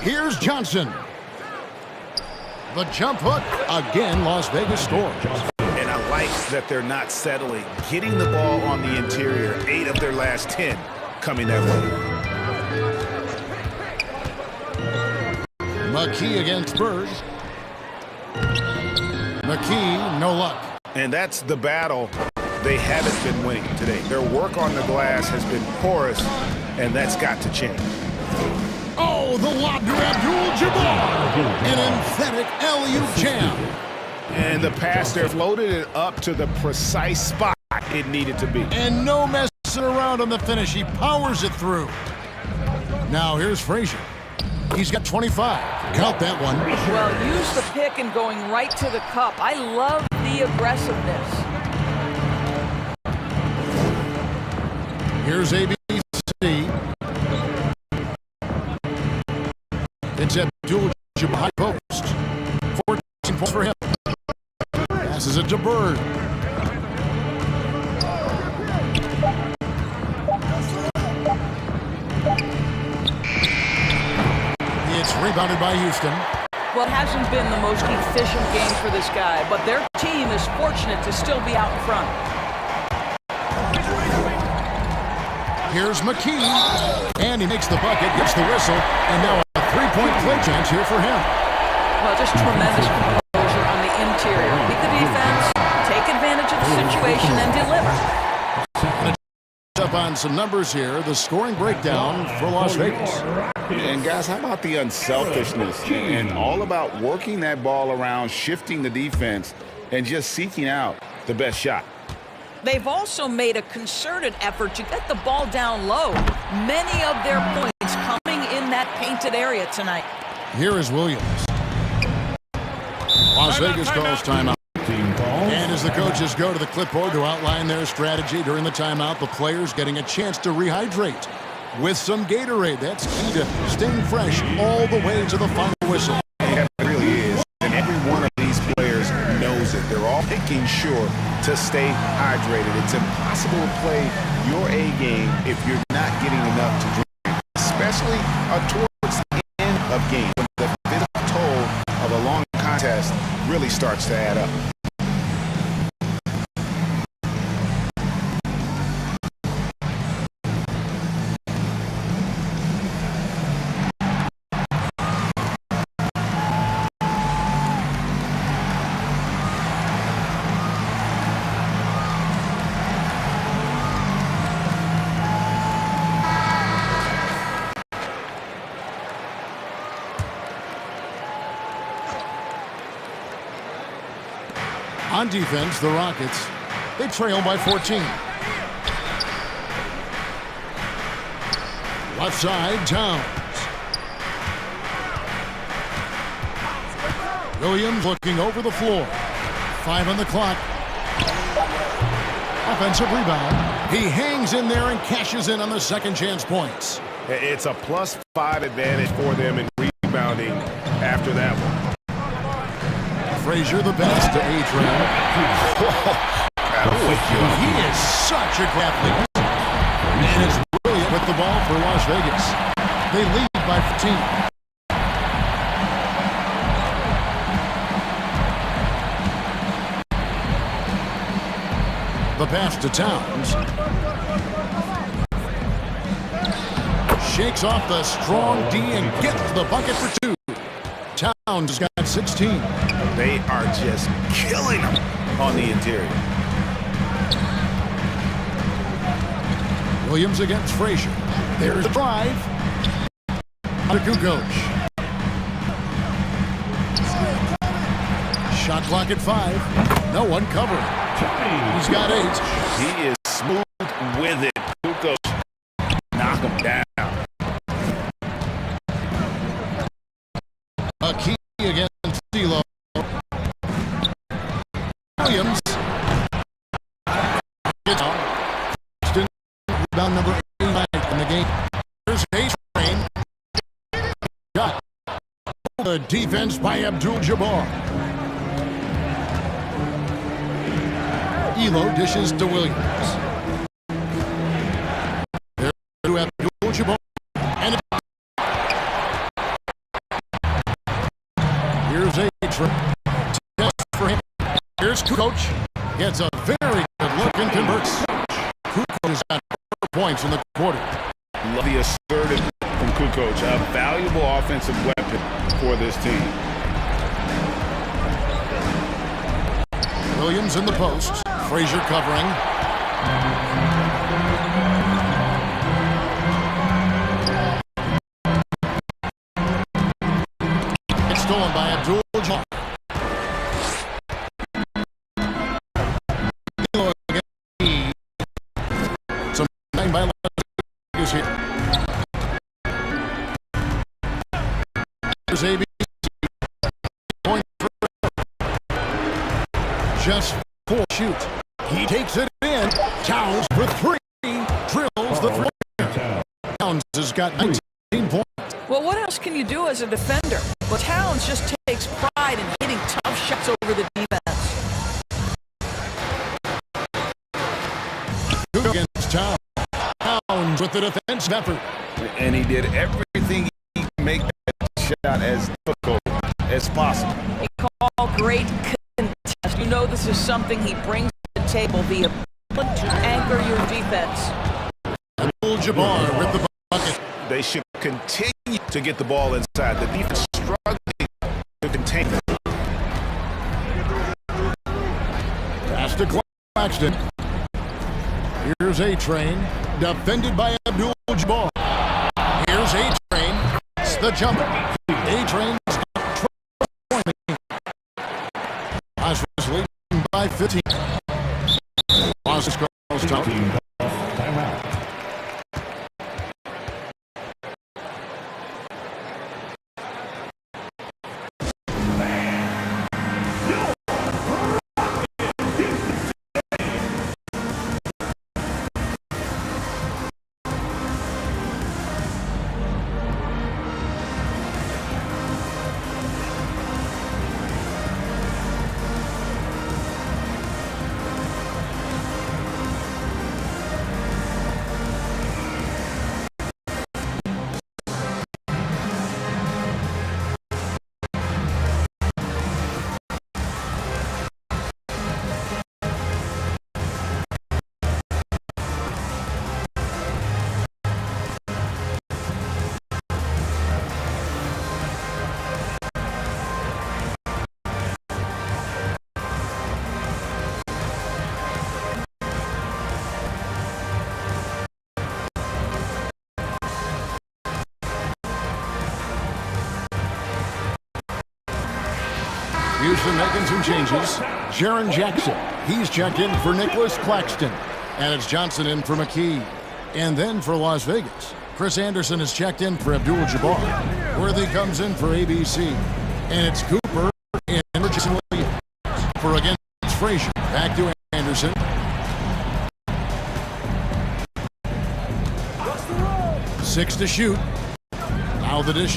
Here's Johnson. The jump hook. Again, Las Vegas scores. And I like that they're not settling. Getting the ball on the interior, 8 of their last 10 coming that way. McKee against Bird. McKee, no luck. And that's the battle they haven't been winning today. Their work on the glass has been porous, and that's got to change. Oh, the lob to Abdul-Jabbar. An emphatic alley-oop jam. And the pass there floated it up to the precise spot it needed to be. And no messing around on the finish. He powers it through. Now here's Frazier. He's got 25. Count that one. Well, use the pick and going right to the cup. I love the aggressiveness. Here's ABC. It's Abdul-Jabbar high post. 14 points for him. Passes it to Bird. It's rebounded by Houston. Well, it hasn't been the most efficient game for this guy, but their team is fortunate to still be out in front. Here's McKee. And he makes the bucket, gets the whistle, and now a three-point play chance here for him. Well, just tremendous composure on the interior. Beat the defense, take advantage of the situation, and deliver. Up on some numbers here, the scoring breakdown for Las Vegas. And guys, how about the unselfishness and all about working that ball around, shifting the defense, and just seeking out the best shot. They've also made a concerted effort to get the ball down low. Many of their points coming in that painted area tonight. Here is Williams. Las Vegas calls timeout. And as the coaches go to the clipboard to outline their strategy during the timeout, the players getting a chance to rehydrate with some Gatorade. That's key to staying fresh all the way to the final whistle. It really is. And every one of these players knows it. They're all making sure to stay hydrated. It's impossible to play your A game if you're not getting enough to drink, especially towards the end of games. The physical toll of a long contest really starts to add up. On defense, the Rockets, they trail by 14. Left side, Towns. Williams looking over the floor. 5 on the clock. Offensive rebound. He hangs in there and cashes in on the second chance points. It's a +5 advantage for them in rebounding after that one. Frazier the best to A-Train. He is such a athlete. And it's brilliant with the ball for Las Vegas. They lead by 15. The pass to Towns. Shakes off the strong D and gets the bucket for 2. Towns has got 16. They are just killing them on the interior. Williams against Frazier. There's the drive. Kukoc. Shot clock at 5. No one covering. He's got 8. He is smooth with it. Kukoc, knock him down. A key against CeeLo. Williams. Rebound number 8 in the game. Here's A-Train. Got the defense by Abdul-Jabbar. Elo dishes to Williams. There to Abdul-Jabbar. And here's A-Train. Test for him. Here's Kukoc. Gets a very good look and converts. Kukoc has got 4 points in the quarter. Love the assertive from Kukoc. A valuable offensive weapon for this team. Williams in the post. Frazier covering. It's stolen by Abdul-Jabbar. Some 9 by is here. Here's ABC. Point for just 4 shoot. He takes it in. Towns for 3. Drills the 3. Towns has got 19 points. Well, what else can you do as a defender? Well, Towns just takes pride in hitting tough shots over the defense. Against Towns. Towns with the defensive effort. And he did everything he could make that shot as difficult as possible. He called great contest. You know this is something he brings to the table, the ability to anchor your defense. Abdul-Jabbar with the bucket. They should continue to get the ball inside. The defense struggling to contain it. Pass to Claxton. Here's A-Train. Defended by Abdul-Jabbar. Here's A-Train. It's the jumper. A-Train's Las Vegas leading by 15. Las Vegas calls timeout. Houston making some changes. Jaren Jackson, he's checked in for Nicholas Claxton. And it's Johnson in for McKee. And then for Las Vegas, Chris Anderson is checked in for Abdul-Jabbar. Worthy comes in for ABC. And it's Cooper in for Jason Williams. For against Frazier. Back to Anderson. Six to shoot. Now the dish.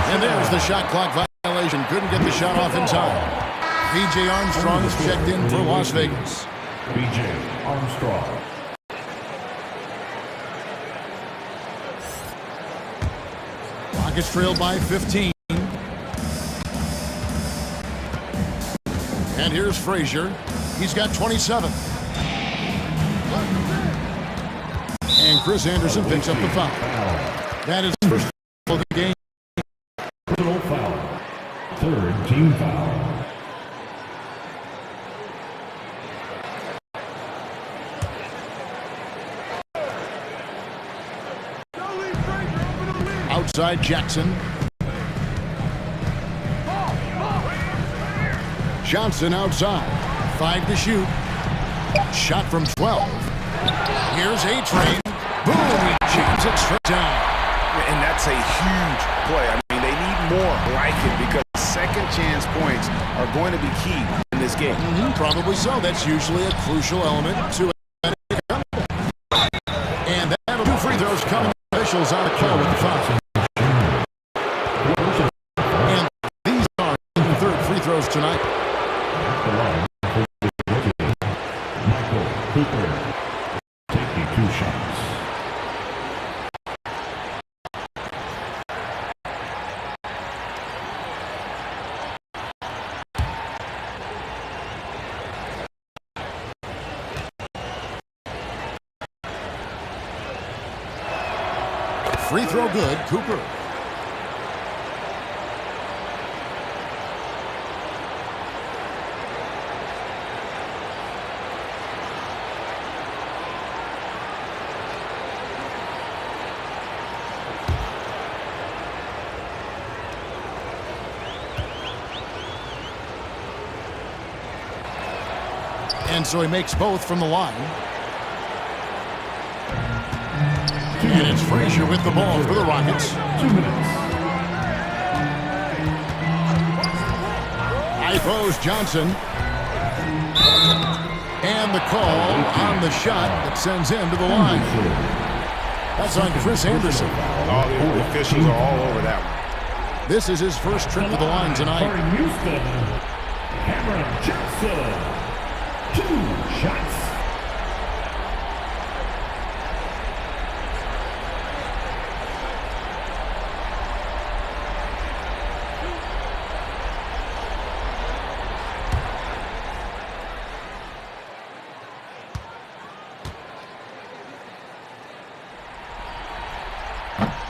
And there's the shot clock violation. Couldn't get the shot off in time. B.J. Armstrong is checked in for Las Vegas. B.J. Armstrong. Rockets trailed by 15. And here's Frazier. He's got 27. And Chris Anderson picks up the foul. That is the first foul of the game. Personal foul. Third team foul. outside Jackson. Johnson outside. 5 to shoot. Shot from 12. Here's A-Train. Boom! He jams it straight down. And that's a huge play. I mean, they need more like it because second chance points are going to be key in this game. Probably so. That's usually a crucial element to it. And that'll 2 free throws coming. Officials on the call with the foul. And these are the 3rd free throws tonight. Michael Cooper taking 2 shots. Free throw good, Cooper. And so he makes both from the line. And it's Frazier with the ball for the Rockets. 2 minutes. High throws Johnson. And the call on the shot that sends him to the line. That's on Chris Anderson. All the officials are all over that one. This is his first trip to the line tonight. For Houston, Cameron Johnson. 2 shots.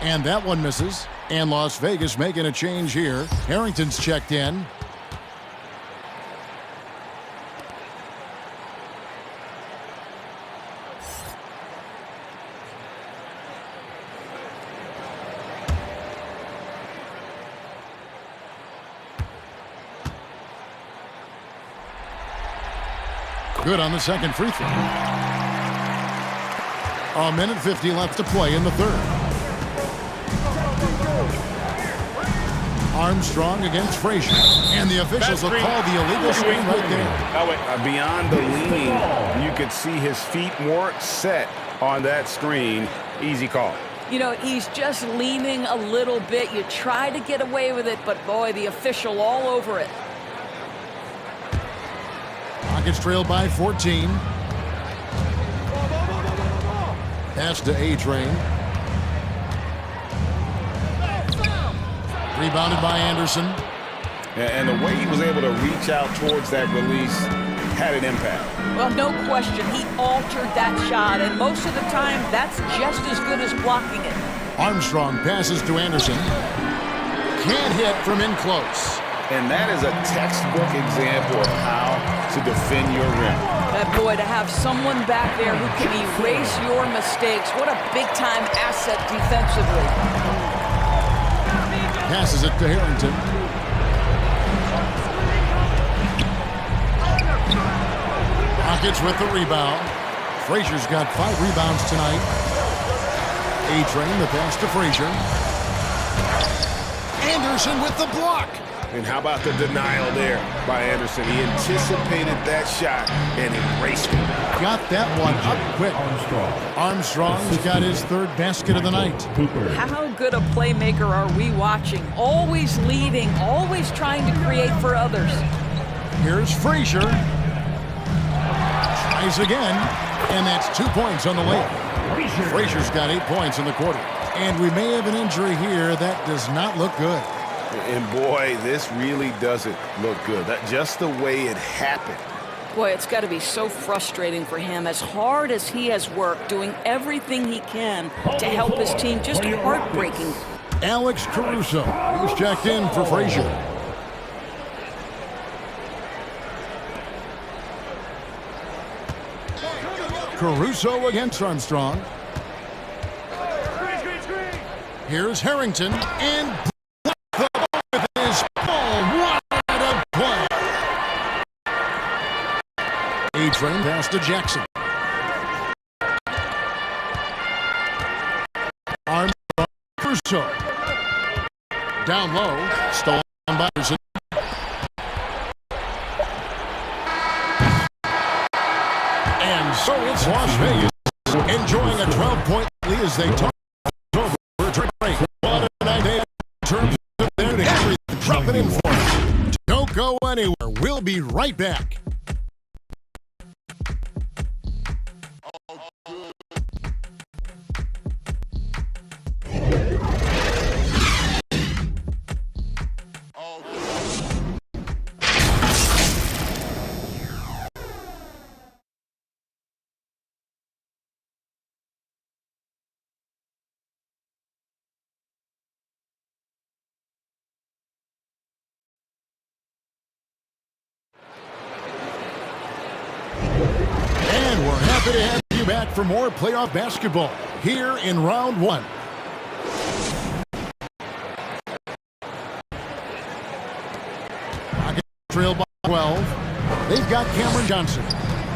And that one misses. And Las Vegas making a change here. Harrington's checked in. Good on the second free throw. 1:50 left to play in the 3rd. Armstrong against Frazier. And the officials will call the illegal screen right there. Beyond the leaning, you could see his feet more set on that screen. Easy call. You know, he's just leaning a little bit. You try to get away with it, but boy, the official all over it. Rockets trailed by 14. Pass to A-Train. Rebounded by Anderson. And the way he was able to reach out towards that release had an impact. Well, no question. He altered that shot, and most of the time, that's just as good as blocking it. Armstrong passes to Anderson. Can't hit from in close. And that is a textbook example of how to defend your rim. That boy, to have someone back there who can erase your mistakes, what a big-time asset defensively. Passes it to Harrington. Rockets with the rebound. Frazier's got 5 rebounds tonight. A-Train, the pass to Frazier. Anderson with the block. And how about the denial there by Anderson? He anticipated that shot and erased it. Got that one up quick. Armstrong's got his 3rd basket of the night. How good a playmaker are we watching? Always leading, always trying to create for others. Here's Frazier. Tries again, and that's 2 points on the layup. Frazier's got 8 points in the quarter. And we may have an injury here that does not look good. And boy, this really doesn't look good. That just the way it happened. Boy, it's got to be so frustrating for him. As hard as he has worked, doing everything he can to help his team, just heartbreaking. Alex Caruso, who's checked in for Frazier. Caruso against Armstrong. Here's Harrington, and the ball with his ball. What a play! A-Train pass to Jackson. Arm Crusoe. Down low, stolen by Anderson. And so it's Las Vegas enjoying a 12-point lead as they talk over break. What a night in terms of their everything. Drop it in for them. Don't go anywhere. We'll be right back. And we're happy to have you back for more playoff basketball here in round one. Rockets trail by 12. They've got Cameron Johnson.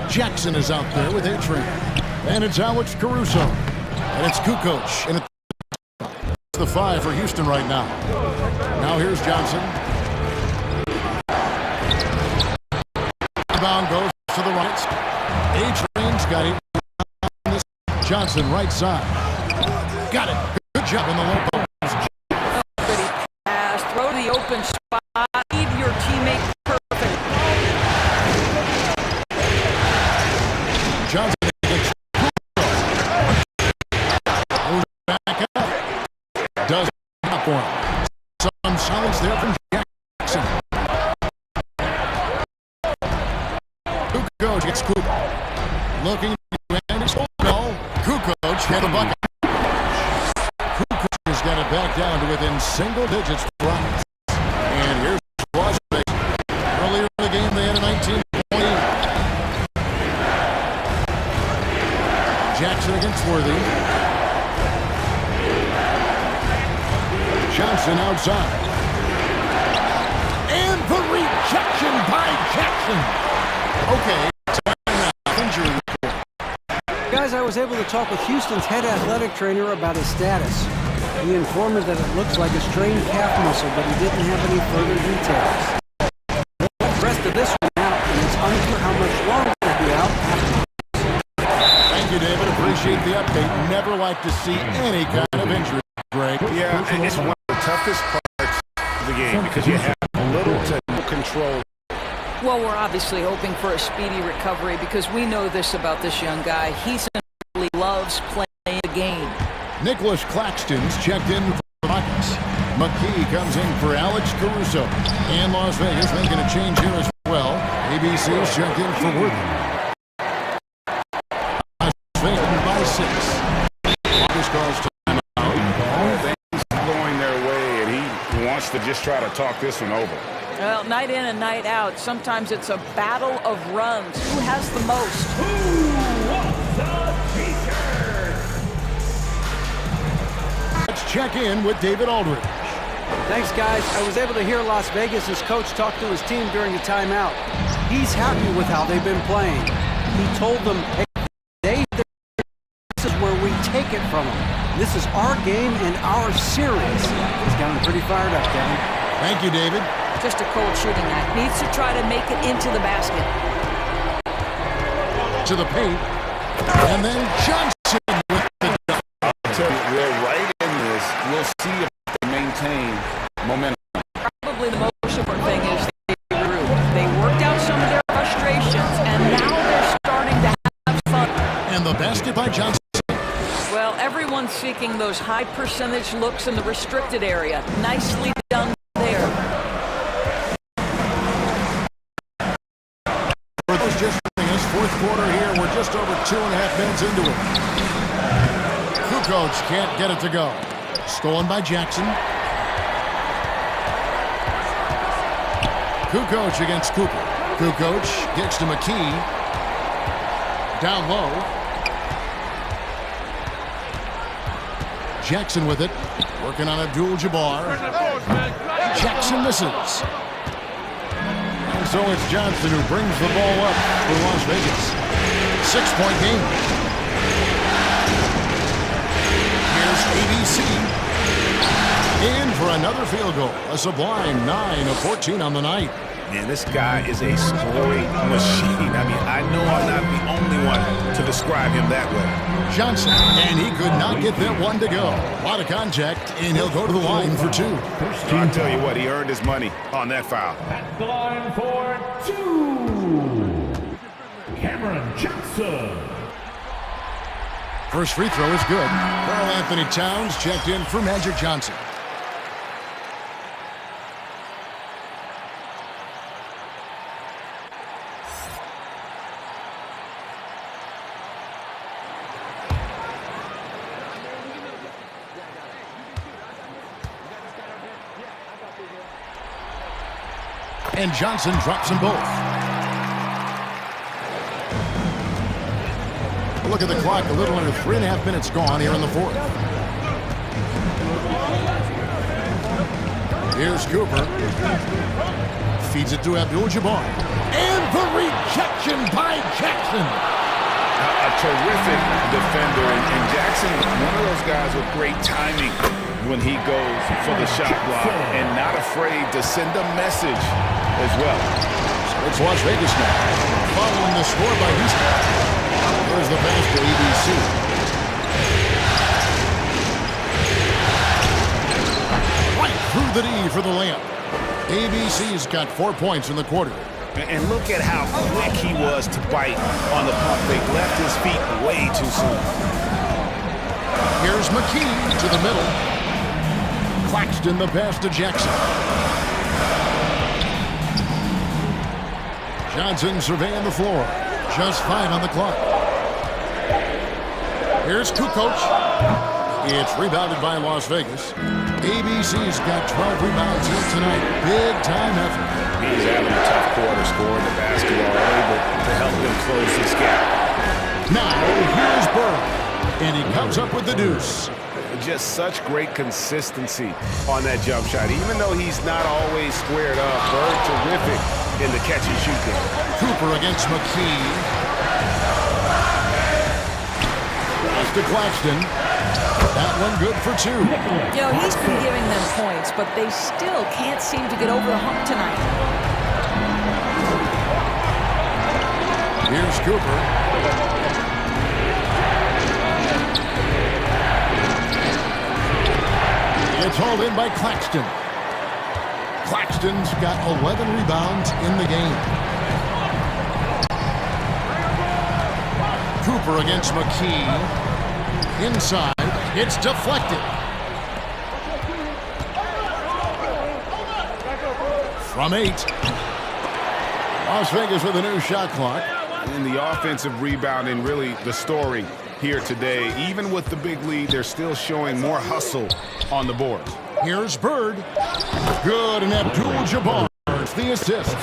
Jackson is out there with A-Train. And it's Alex Caruso. And it's Kukoc. And it's the 5 for Houston right now. Now here's Johnson. Rebound goes to the right. A-Train's got it. Johnson right side. Got it. Good job in the low post. Good pass. Throw to the open spot. Lead your teammate perfect. Johnson gets moves back up. Does not for him. Some silence there from Jackson. Kukoc gets Cooper. Looking to end his goal. Kukoc had a bucket. Kukoc has got it back down to within single digits for Rockets. And here's Las Vegas. Earlier in the game, they had a 19-point lead. Jackson against Worthy. Johnson outside. And the rejection by Jackson. Okay, injury report. Guys, I was able to talk with Houston's head athletic trainer about his status. He informed me that it looks like a strained calf muscle, but he didn't have any further details. The rest of this one out, and it's unclear how much longer he'll be out after. Thank you, David. Appreciate the update. Never like to see any kind of injury, Greg. Yeah, and it's one of the toughest parts of the game because you have little to no control. Well, we're obviously hoping for a speedy recovery because we know this about this young guy. He simply loves playing the game. Nicholas Claxton's checked in for the Rockets. McKee comes in for Alex Caruso. And Las Vegas making a change here as well. ABC's checked in for Worthy. Las Vegas by 6. August calls timeout. Things going their way, and he wants to just try to talk this one over. Well, night in and night out, sometimes it's a battle of runs. Who has the most? Who wants a t-shirt? Let's check in with David Aldridge. Thanks, guys. I was able to hear Las Vegas' coach talk to his team during the timeout. He's happy with how they've been playing. He told them, hey, this is where we take it from them. This is our game and our series. He's got him pretty fired up, Kevin. Thank you, David. Just a cold shooting act. Needs to try to make it into the basket. To the paint. And then Johnson with the dunk. They're right in this. We'll see if they maintain momentum. Probably the most important thing is they worked out some of their frustrations, and now they're starting to have fun. And the basket by Johnson. Well, everyone's seeking those high percentage looks in the restricted area. Nicely done there. Just us, fourth quarter here. We're just over 2.5 minutes into it. Kukoc can't get it to go. Stolen by Jackson. Kukoc against Cooper. Kukoc gets to McKee. Down low. Jackson with it. Working on Abdul-Jabbar. Jackson misses. And so it's Johnson who brings the ball up for Las Vegas. 6-point game. Here's ABC. In for another field goal. A sublime 9 of 14 on the night. Man, this guy is a scoring machine. I mean, I know I'm not the only one to describe him that way. Johnson, and he could not get that one to go. A lot of contact, and he'll go to the line for 2. I'll tell you what, he earned his money on that foul. At the line for 2, Cameron Johnson. First free throw is good. Karl Anthony Towns checked in for Magic Johnson. And Johnson drops them both. Look at the clock, a little under 3.5 minutes gone here in the 4th. Here's Cooper. Feeds it to Abdul-Jabbar. And the rejection by Jackson. A terrific defender, and Jackson, one of those guys with great timing when he goes for the shot block and not afraid to send a message as well. So it's Las Vegas now, following the score by Houston. There's the pass to ABC. Right through the D for the layup. ABC's got 4 points in the quarter. And look at how quick he was to bite on the pump fake. Left his feet way too soon. Here's McKee to the middle. Claxton the pass to Jackson. Johnson surveying the floor. Just 5 on the clock. Here's Kukoc. It's rebounded by Las Vegas. ABC's got 12 rebounds here tonight. Big time effort. He's having a tough quarter, scoring the basketball, able to help them close this gap. Now here's Bird. And he comes up with the deuce. Just such great consistency on that jump shot. Even though he's not always squared up, Bird terrific in the catch and shoot game. Cooper against McKee. Pass to Claxton. That one good for 2. You know, he's been giving them points, but they still can't seem to get over the hump tonight. Here's Cooper. It's hauled in by Claxton. Claxton's got 11 rebounds in the game. Cooper against McKee. Inside, it's deflected. From 8. Las Vegas with a new shot clock. And the offensive rebounding, really the story here today. Even with the big lead, they're still showing more hustle on the board. Here's Bird. Good, and Abdul-Jabbar the assist.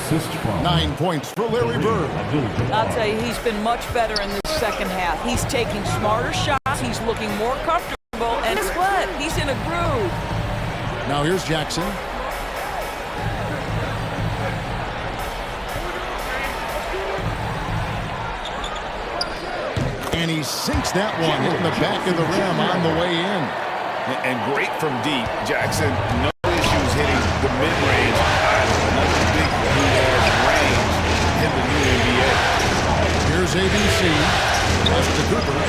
9 points for Larry Bird. I'll tell you, he's been much better in the second half. He's taking smarter shots. He's looking more comfortable. And guess what? He's in a groove. Now here's Jackson. And he sinks that one, hitting the back of the rim on the way in. And great from deep, Jackson. No issues hitting the mid-range. Another big who has range in the new NBA. Here's ABC. Pass to Cooper.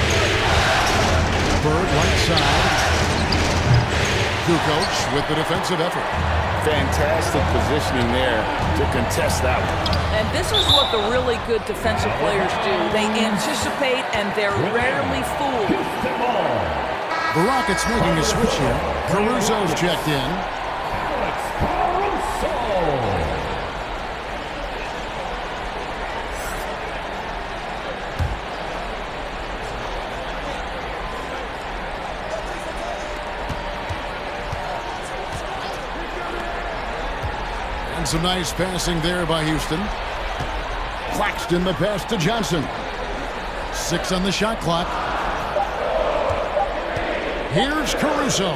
Bird right side. Kukoc with the defensive effort. Fantastic positioning there to contest that one. And this is what the really good defensive players do. They anticipate and they're rarely fooled. The Rockets making a switch here. Caruso's checked in. And some nice passing there by Houston. Claxton the pass to Johnson. 6 on the shot clock. Here's Caruso.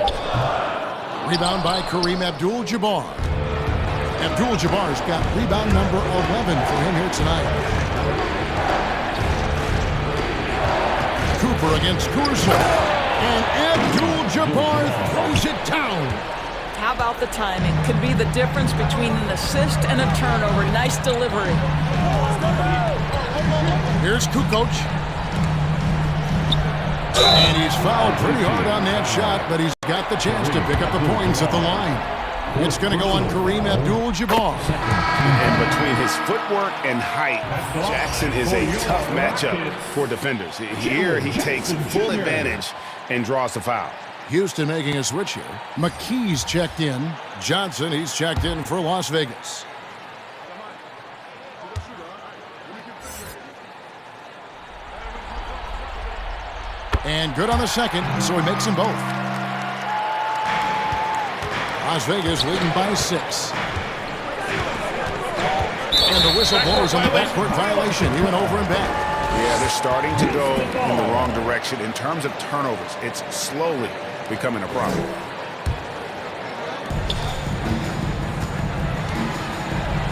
Rebound by Kareem Abdul-Jabbar. Abdul-Jabbar's got rebound number 11 for him here tonight. Cooper against Caruso. And Abdul-Jabbar throws it down. How about the timing? Could be the difference between an assist and a turnover. Nice delivery. Here's Kukoc. And he's fouled pretty hard on that shot, but he's got the chance to pick up the points at the line. It's going to go on Kareem Abdul-Jabbar. And between his footwork and height, Jackson is a tough matchup for defenders. Here he takes full advantage and draws the foul. Houston making a switch here. McKee's checked in. Johnson, he's checked in for Las Vegas. And good on the second, so he makes them both. Las Vegas leading by 6. And the whistle blows on the backcourt violation. He went over and back. Yeah, they're starting to go in the wrong direction. In terms of turnovers, it's slowly becoming a problem.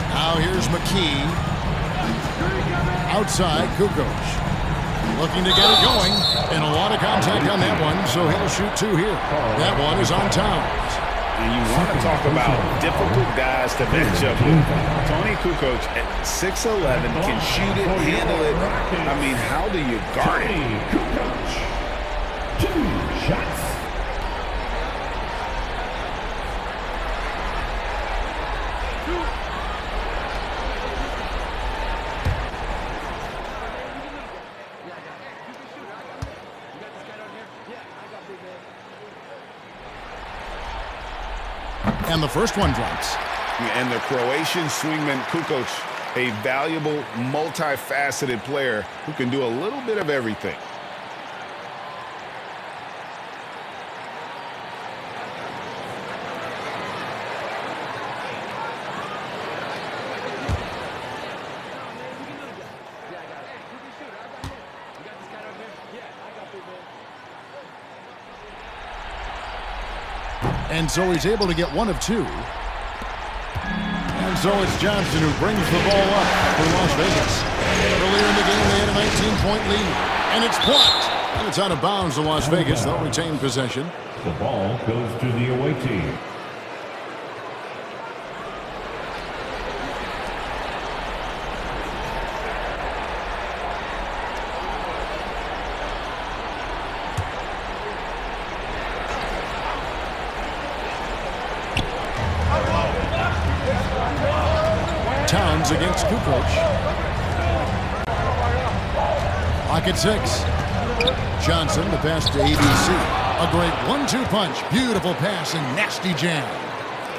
Now here's McKee. Outside, Kukoc. Looking to get it going, and a lot of contact on that one, so he'll shoot 2 here. That one is on Towns. And you want to talk about difficult guys to match up with. Tony Kukoc at 6'11", can shoot it, handle it. I mean, how do you guard it? Kukoc. 2 shots. And the first one drops. And the Croatian swingman Kukoc, a valuable, multifaceted player who can do a little bit of everything. And so he's able to get 1 of 2. And so it's Johnson who brings the ball up for Las Vegas. Earlier in the game, they had a 19-point lead. And it's blocked. And it's out of bounds to Las Vegas. They'll retain possession. The ball goes to the away team. Towns against Kukoc. Pocket 6. Johnson, the pass to ABC. A great 1-2 punch. Beautiful pass and nasty jam.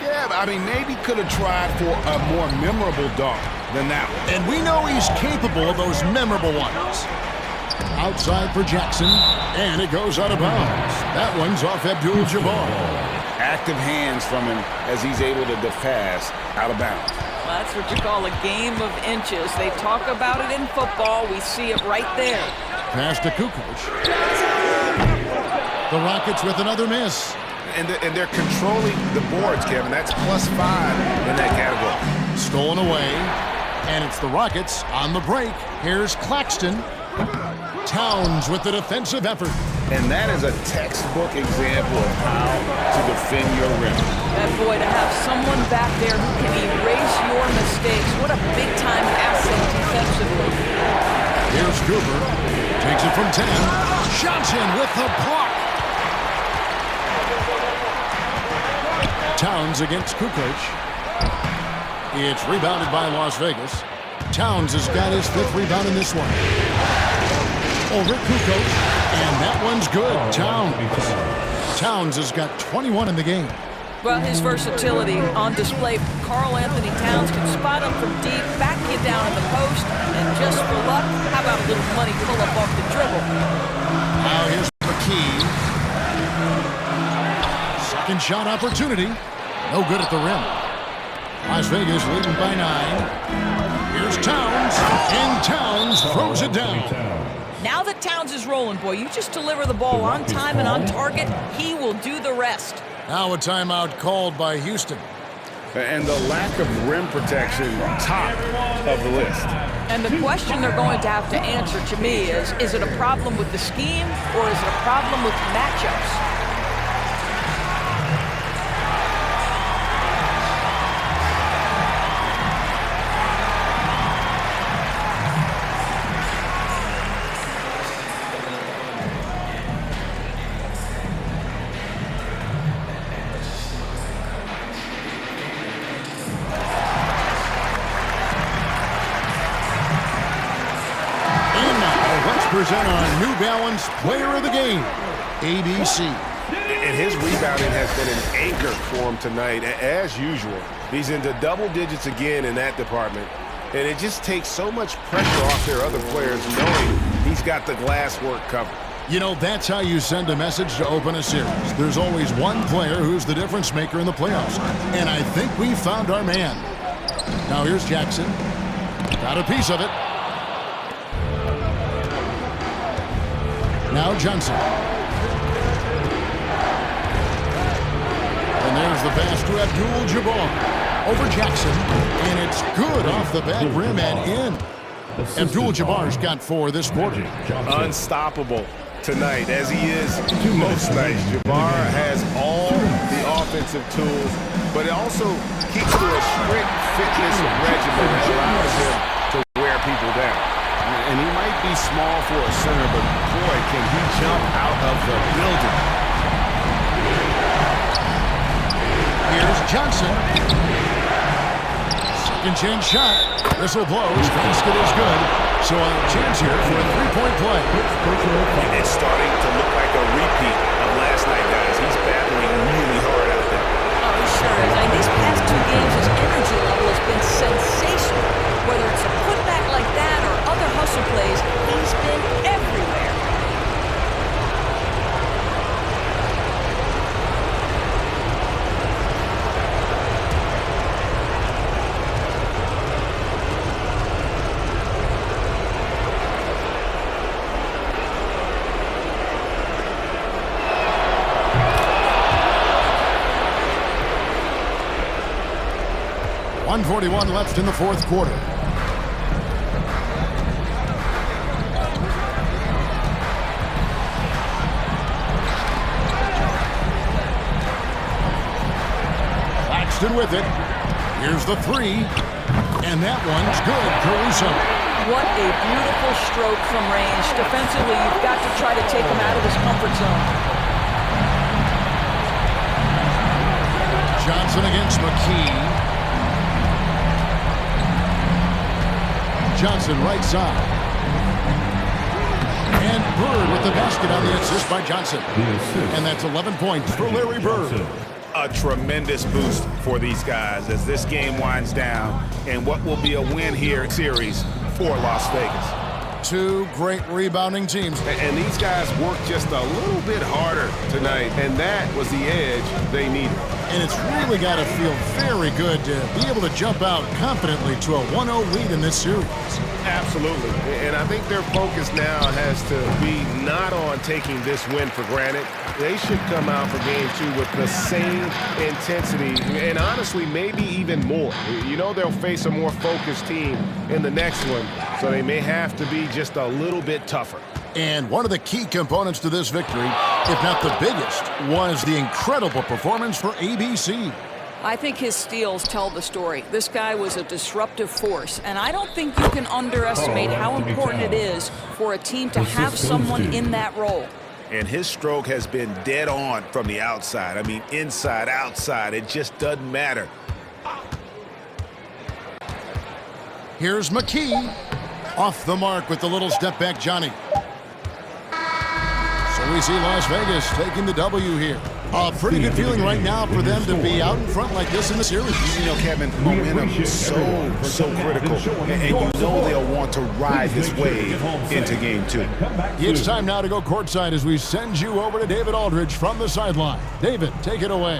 Yeah, I mean, maybe could have tried for a more memorable dunk than that one. And we know he's capable of those memorable ones. Outside for Jackson, and it goes out of bounds. That one's off Abdul-Jabbar. Active hands from him as he's able to pass out of bounds. That's what you call a game of inches. They talk about it in football. We see it right there. Pass to Kukoc. The Rockets with another miss. And they're controlling the boards, Kevin. That's +5 in that category. Stolen away. And it's the Rockets on the break. Here's Claxton. Towns with the defensive effort. And that is a textbook example of how to defend your rim. And boy, to have someone back there who can erase your mistakes. What a big-time asset defensively. Here's Cooper. Takes it from 10. Johnson with the block. Towns against Kukoc. It's rebounded by Las Vegas. Towns has got his 5th rebound in this one. Over Kukoc, and that one's good. Towns has got 21 in the game. Well, his versatility on display. Karl Anthony Towns can spot up from deep, back you down in the post, and just for luck, how about a little money pull-up off the dribble? Now here's McKee. Second shot opportunity. No good at the rim. Las Vegas leading by 9. Here's Towns, and Towns throws it down. Now that Towns is rolling, boy, you just deliver the ball on time and on target, he will do the rest. Now a timeout called by Houston. And the lack of rim protection, top of the list. And the question they're going to have to answer to me is it a problem with the scheme or is it a problem with matchups? Present our New Balance Player of the Game, ABC. And his rebounding has been an anchor for him tonight, as usual. He's into double digits again in that department. And it just takes so much pressure off their other players knowing he's got the glass work covered. You know, that's how you send a message to open a series. There's always one player who's the difference maker in the playoffs. And I think we found our man. Now here's Jackson. Got a piece of it. Now Johnson. And there's the pass to Abdul-Jabbar. Over Jackson. And it's good off the back rim and in. Abdul-Jabbar's got 4 this quarter. Unstoppable tonight, as he is most nights. Jabbar has all the offensive tools, but it also keeps to a strict fitness regimen that allows him to wear people down. And he might be small for a center, but boy, can he jump out of the building. Here's Johnson. Second chance shot. Whistle blows. Basket is good. So a chance here for a three-point play. It's starting to look like a repeat of last night, guys. He's battling really hard out there. Oh, he sure is. I mean, these past 2 games, his energy level has been sensational. Whether it's a putback like that or other hustle plays, he's been everywhere. .141 left in the fourth quarter. Claxton with it. Here's the 3. And that one's good. Caruso. What a beautiful stroke from range. Defensively, you've got to try to take him out of his comfort zone. Johnson against McKee. Johnson right side. And Bird with the basket on the assist by Johnson. And that's 11 points for Larry Bird. A tremendous boost for these guys as this game winds down and what will be a win here series for Las Vegas. 2 great rebounding teams. And these guys worked just a little bit harder tonight, and that was the edge they needed. And it's really got to feel very good to be able to jump out confidently to a 1-0 lead in this series. Absolutely. And I think their focus now has to be not on taking this win for granted. They should come out for game 2 with the same intensity and honestly maybe even more. You know they'll face a more focused team in the next one, so they may have to be just a little bit tougher. And one of the key components to this victory, if not the biggest, was the incredible performance for ABC. I think his steals tell the story. This guy was a disruptive force, and I don't think you can underestimate how important it is for a team to have someone in that role. And his stroke has been dead on from the outside. I mean, inside, outside, it just doesn't matter. Here's McKee. Off the mark with the little step back, Johnny. So we see Las Vegas taking the W here. A pretty good feeling right now for them to be out in front like this in the series. You know, Kevin, momentum is so critical. And you know they'll want to ride this wave into game 2. It's time now to go courtside as we send you over to David Aldridge from the sideline. David, take it away.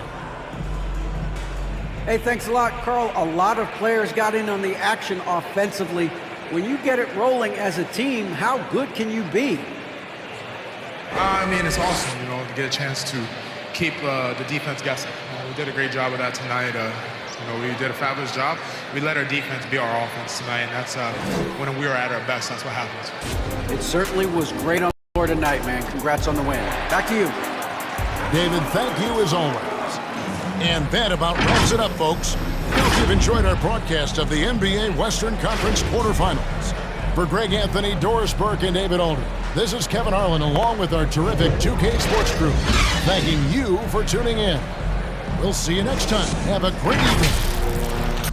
Hey, thanks a lot, Carl. A lot of players got in on the action offensively. when you get it rolling as a team, how good can you be? I mean, it's awesome, to get a chance to keep the defense guessing. We did a great job of that tonight. We did a fabulous job. We let our defense be our offense tonight, and that's when we were at our best. That's what happens. It certainly was great on the floor tonight, man. Congrats on the win. Back to you. David, thank you as always. And that about wraps it up, folks. We hope you've enjoyed our broadcast of the NBA Western Conference quarterfinals. For Greg Anthony, Doris Burke, and David Alden, this is Kevin Harlan along with our terrific 2K Sports crew, thanking you for tuning in. We'll see you next time. Have a great evening.